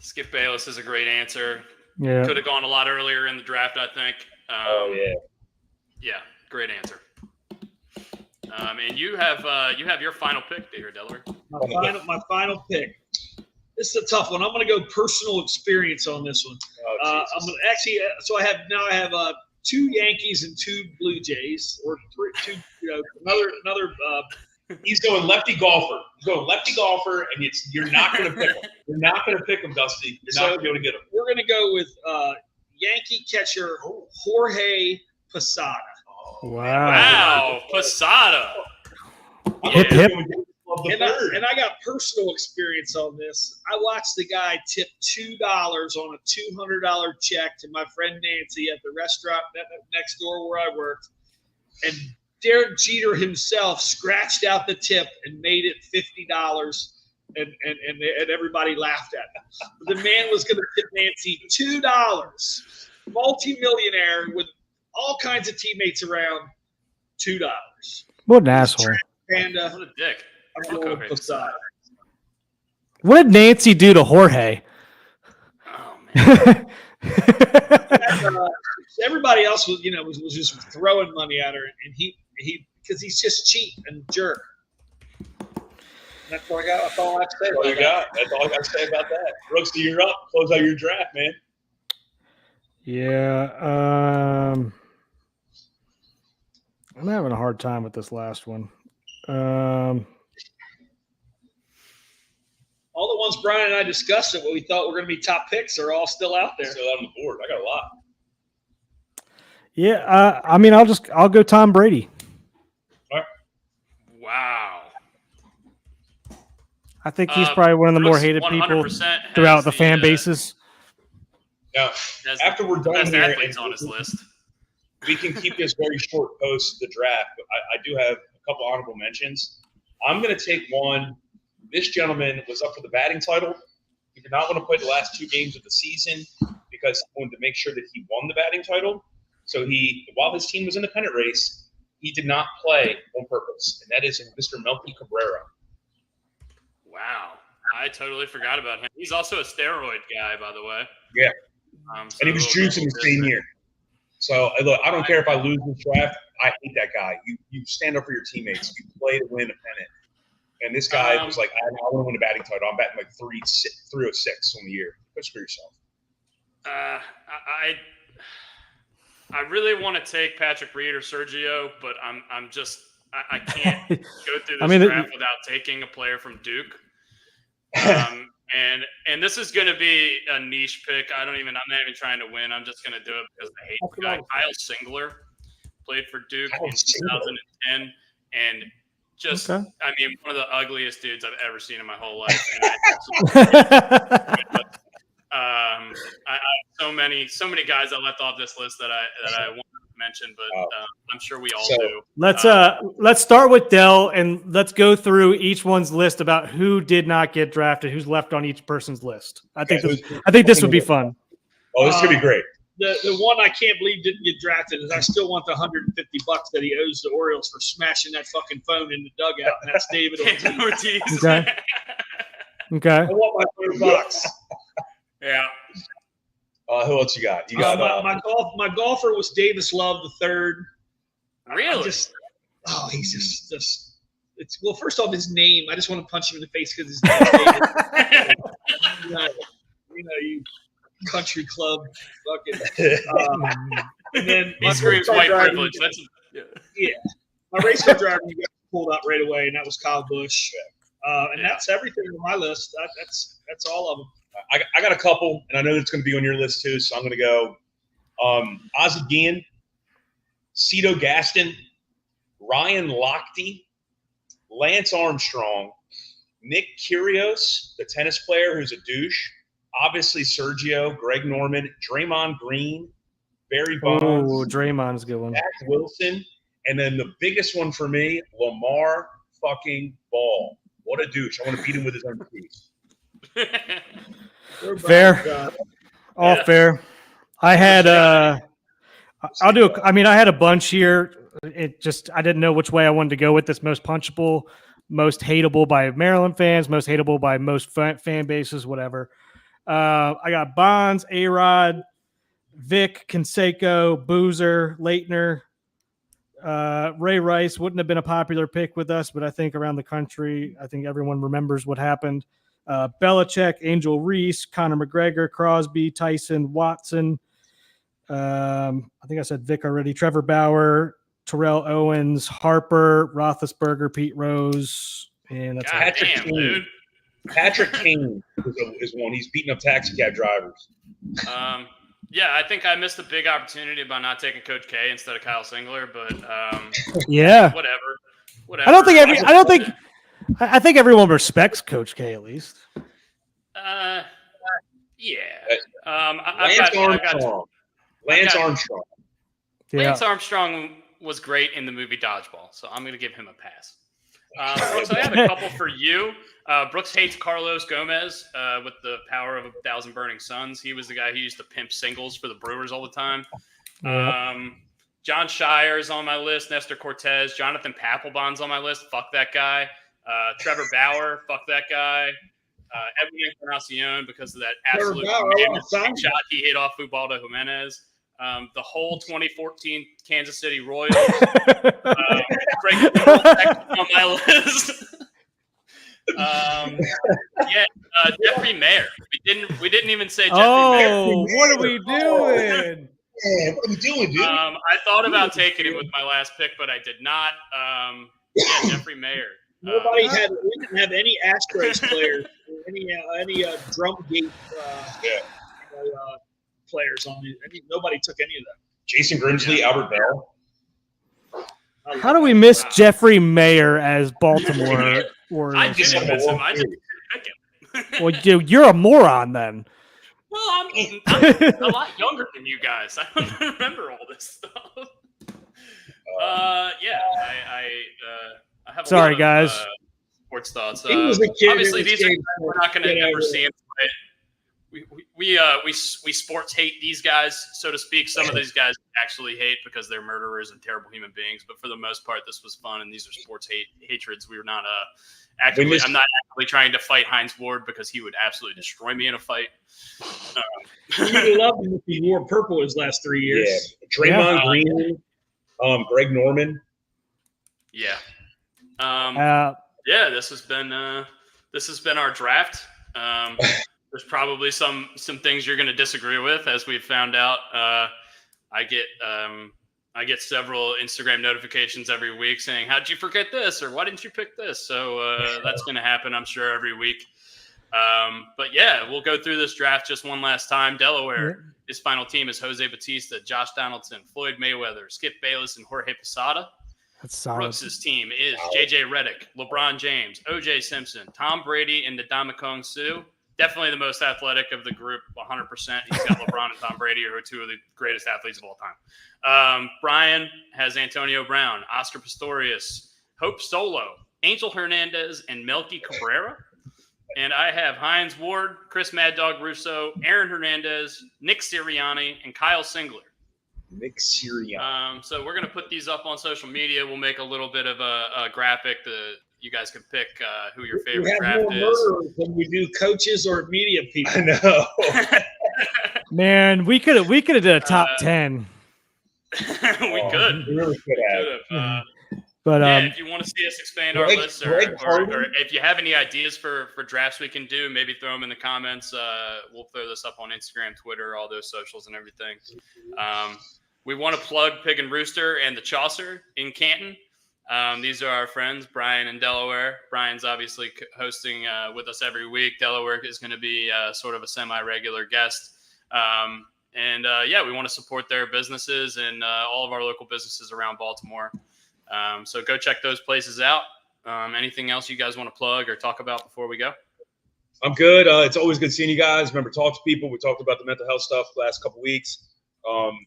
Skip Bayless is a great answer. Yeah, Could have gone a lot earlier in the draft, I think. Yeah, great answer. And you have your final pick there, Delaware. My final pick. This is a tough one. I'm going to go personal experience on this one. I'm going to actually. So I have 2 Yankees and 2 Blue Jays, or 2. Another. He's going lefty golfer. And you're not going to pick him. You're not going to pick him, Dusty. You're not going to be able to get him. We're going to go with Yankee catcher Jorge Posada. Wow, Posada. Hip hip. And I got personal experience on this. I watched the guy tip $2 on a $200 check to my friend Nancy at the restaurant next door where I worked, and Derek Jeter himself scratched out the tip and made it $50, and everybody laughed at him. The man was going to tip Nancy $2, multi-millionaire with all kinds of teammates around, $2. What an asshole! And What a dick. I'm going with Posada. What did Nancy do to Jorge? Oh man. Everybody else was just throwing money at her, and he because he's just cheap and jerk. That's all I got. That's all I have to say. That's all I got to say about that. Brooksy, you're up. Close out your draft, man. Yeah, I'm having a hard time with this last one. All the ones Brian and I discussed what we thought were going to be top picks are all still out there. Still out on the board. I got a lot. Yeah, I mean, I'll go Tom Brady. All right. Wow. I think he's probably one of the more hated people throughout the fan bases. Now, after we're done best here, athletes on his list. We can keep this very short post the draft, but I do have a couple honorable mentions. I'm going to take one. This gentleman was up for the batting title. He did not want to play the last 2 games of the season because he wanted to make sure that he won the batting title. So while his team was in the pennant race, he did not play on purpose, and that is Mr. Melky Cabrera. Wow. I totally forgot about him. He's also a steroid guy, by the way. Yeah. So And he was juicing the same year. So look, I don't care if I lose this draft. I hate that guy. You stand up for your teammates. You play to win a pennant. And this guy was like, I want to win a batting title. I'm batting like 306 on the year. Go screw yourself. I really want to take Patrick Reed or Sergio, but I can't go through this draft without taking a player from Duke. And this is going to be a niche pick. I'm not even trying to win. I'm just going to do it because I hate the guy. Kyle Singler played for Duke in 2010, and I mean, one of the ugliest dudes I've ever seen in my whole life. And I have so many guys I left off this list that I want to mention, but I'm sure we all do. Let's start with Dell and let's go through each one's list about who did not get drafted, who's left on each person's list. I think this would be fun. Oh, this could be great. The one I can't believe didn't get drafted is I still want the $150 that he owes the Orioles for smashing that fucking phone in the dugout, and that's David Ortiz. Okay. I want my $100. Yeah. Who else you got? You got my golfer was Davis Love III. Really? He's just. It's first off, his name. I just want to punch him in the face because his name is David. You country club fucking. And then he screams white privilege. Yeah. My race car driver you got pulled out right away, and that was Kyle Busch. And that's everything on my list. That's all of them. I got a couple, and I know it's going to be on your list too, so I'm going to go Ozzie Guillen, Cito Gaston, Ryan Lochte, Lance Armstrong, Nick Kyrgios, the tennis player who's a douche, obviously Sergio, Greg Norman, Draymond Green, Barry Bonds. Oh, Draymond's a good one. Zach Wilson, and then the biggest one for me, Lamar fucking Ball. What a douche. I want to beat him with his own feet. Fair. All fair. I had I had a bunch here. I didn't know which way I wanted to go with this. Most punchable, most hateable by Maryland fans, most hateable by most fan bases, whatever. I got Bonds, A-Rod, Vic, Canseco, Boozer, Leitner. Ray Rice wouldn't have been a popular pick with us, but I think around the country, I think everyone remembers what happened. Belichick, Angel Reese, Conor McGregor, Crosby, Tyson, Watson. I think I said Vic already. Trevor Bauer, Terrell Owens, Harper, Roethlisberger, Pete Rose, and that's Patrick Kane. Patrick Kane is one. He's beating up taxi cab drivers. Yeah, I think I missed a big opportunity by not taking Coach K instead of Kyle Singler, but whatever. I think everyone respects Coach K at least. Lance Armstrong. Yeah. Lance Armstrong was great in the movie Dodgeball, so I'm going to give him a pass. Brooks, I have a couple for you. Brooks hates Carlos Gomez with the power of 1,000 burning suns. He was the guy who used to pimp singles for the Brewers all the time. John Shire's on my list. Nestor Cortez. Jonathan Papelbon's on my list. Fuck that guy. Trevor Bauer. Fuck that guy. Edwin Encarnacion because of that absolute shot he hit off Ubaldo Jimenez. The whole 2014 Kansas City Royals. Craig on my list. Jeffrey Mayer. We didn't even say Jeffrey Mayer. Oh, what are we doing? Yeah, what are we doing, dude? I thought about taking him with my last pick, but I did not. Jeffrey Mayer. We didn't have any Astros players, any drum gate players on it. Nobody took any of them. Jason Grimsley, Albert Bell. How do we miss Jeffrey Mayer as Baltimore? I didn't miss him. I just didn't pick him. Well, dude, you're a moron then. Well, I'm a lot younger than you guys. I don't remember all this stuff. I have a lot of, guys. Sports thoughts. He was a kid Obviously, these are we're not going to ever see him play. we sports hate these guys, so to speak. Some of these guys actually hate because they're murderers and terrible human beings. But for the most part, this was fun, and these are sports hatreds. We were not actively. I'm not actively trying to fight Hines Ward because he would absolutely destroy me in a fight. You would love him if he wore purple his last 3 years. Yeah, Draymond Green, Greg Norman. Yeah. Yeah. This has been our draft. There's probably some things you're going to disagree with, as we've found out. I get several Instagram notifications every week saying, "How'd you forget this?" or "Why didn't you pick this?" So that's going to happen, I'm sure, every week. But yeah, we'll go through this draft just one last time. Delaware, his final team is Jose Bautista, Josh Donaldson, Floyd Mayweather, Skip Bayless, and Jorge Posada. That's solid. Brooks' team is JJ Redick, LeBron James, OJ Simpson, Tom Brady, and Ndamukong Suh. Definitely the most athletic of the group, 100%. He's got LeBron and Tom Brady, who are two of the greatest athletes of all time. Brian has Antonio Brown, Oscar Pistorius, Hope Solo, Angel Hernandez, and Melky Cabrera. And I have Hines Ward, Chris Mad Dog Russo, Aaron Hernandez, Nick Sirianni, and Kyle Singler. Nick Sirianni. So we're going to put these up on social media. We'll make a little bit of a graphic. You guys can pick who your favorite draft is. We have more murderers than we do coaches or media people. I know. Man, we could have did a top 10. We could. We really could have. But if you want to see us expand our list, or if you have any ideas for drafts we can do, maybe throw them in the comments. We'll throw this up on Instagram, Twitter, all those socials and everything. We want to plug Pig and Rooster and the Chaucer in Canton. These are our friends, Brian in Delaware. Brian's obviously hosting with us every week. Delaware is going to be sort of a semi-regular guest. Yeah, we want to support their businesses and all of our local businesses around Baltimore. So go check those places out. Anything else you guys want to plug or talk about before we go? I'm good. It's always good seeing you guys. Remember, talk to people. We talked about the mental health stuff the last couple weeks.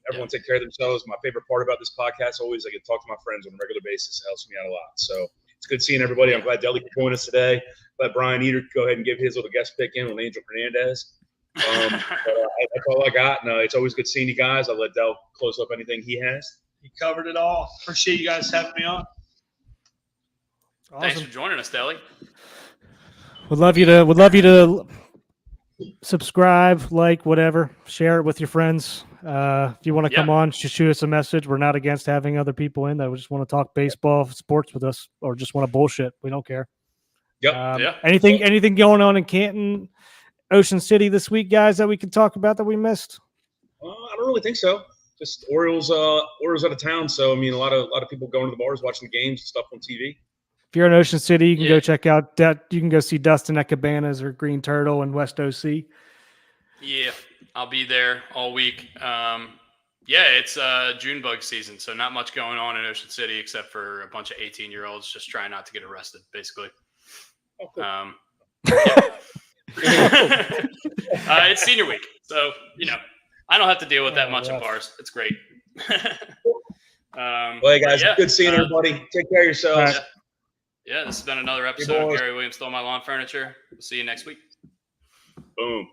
Everyone take care of themselves. My favorite part about this podcast always I get to talk to my friends on a regular basis. It helps me out a lot. So it's good seeing everybody. I'm glad Deli could join us today. Let Brian Eater go ahead and give his little guest pick in on Angel Hernandez. That's all I got. No, it's always good seeing you guys. I'll let Del close up anything he has. He covered it all. Appreciate you guys having me on. Awesome. Thanks for joining us, Deli. Would love you to subscribe, like, whatever, share it with your friends. If you want to come on, just shoot us a message. We're not against having other people in that just want to talk baseball, sports with us, or just want to bullshit. We don't care. Yep. Anything going on in Canton, Ocean City this week, guys, that we can talk about that we missed? I don't really think so. Just Orioles out of town. So I mean, a lot of people going to the bars, watching the games and stuff on TV. If you're in Ocean City, you can go check out that. You can go see Dustin at Cabanas or Green Turtle and West OC. Yeah, I'll be there all week. It's June bug season, so not much going on in Ocean City except for a bunch of 18-year-olds just trying not to get arrested, basically. Oh, cool. It's senior week, so I don't have to deal with that much in bars. It's great. Well, hey guys, good seeing everybody. Take care of yourselves. Yeah, this has been another episode of Gary Williams Stole My Lawn Furniture. We'll see you next week. Boom.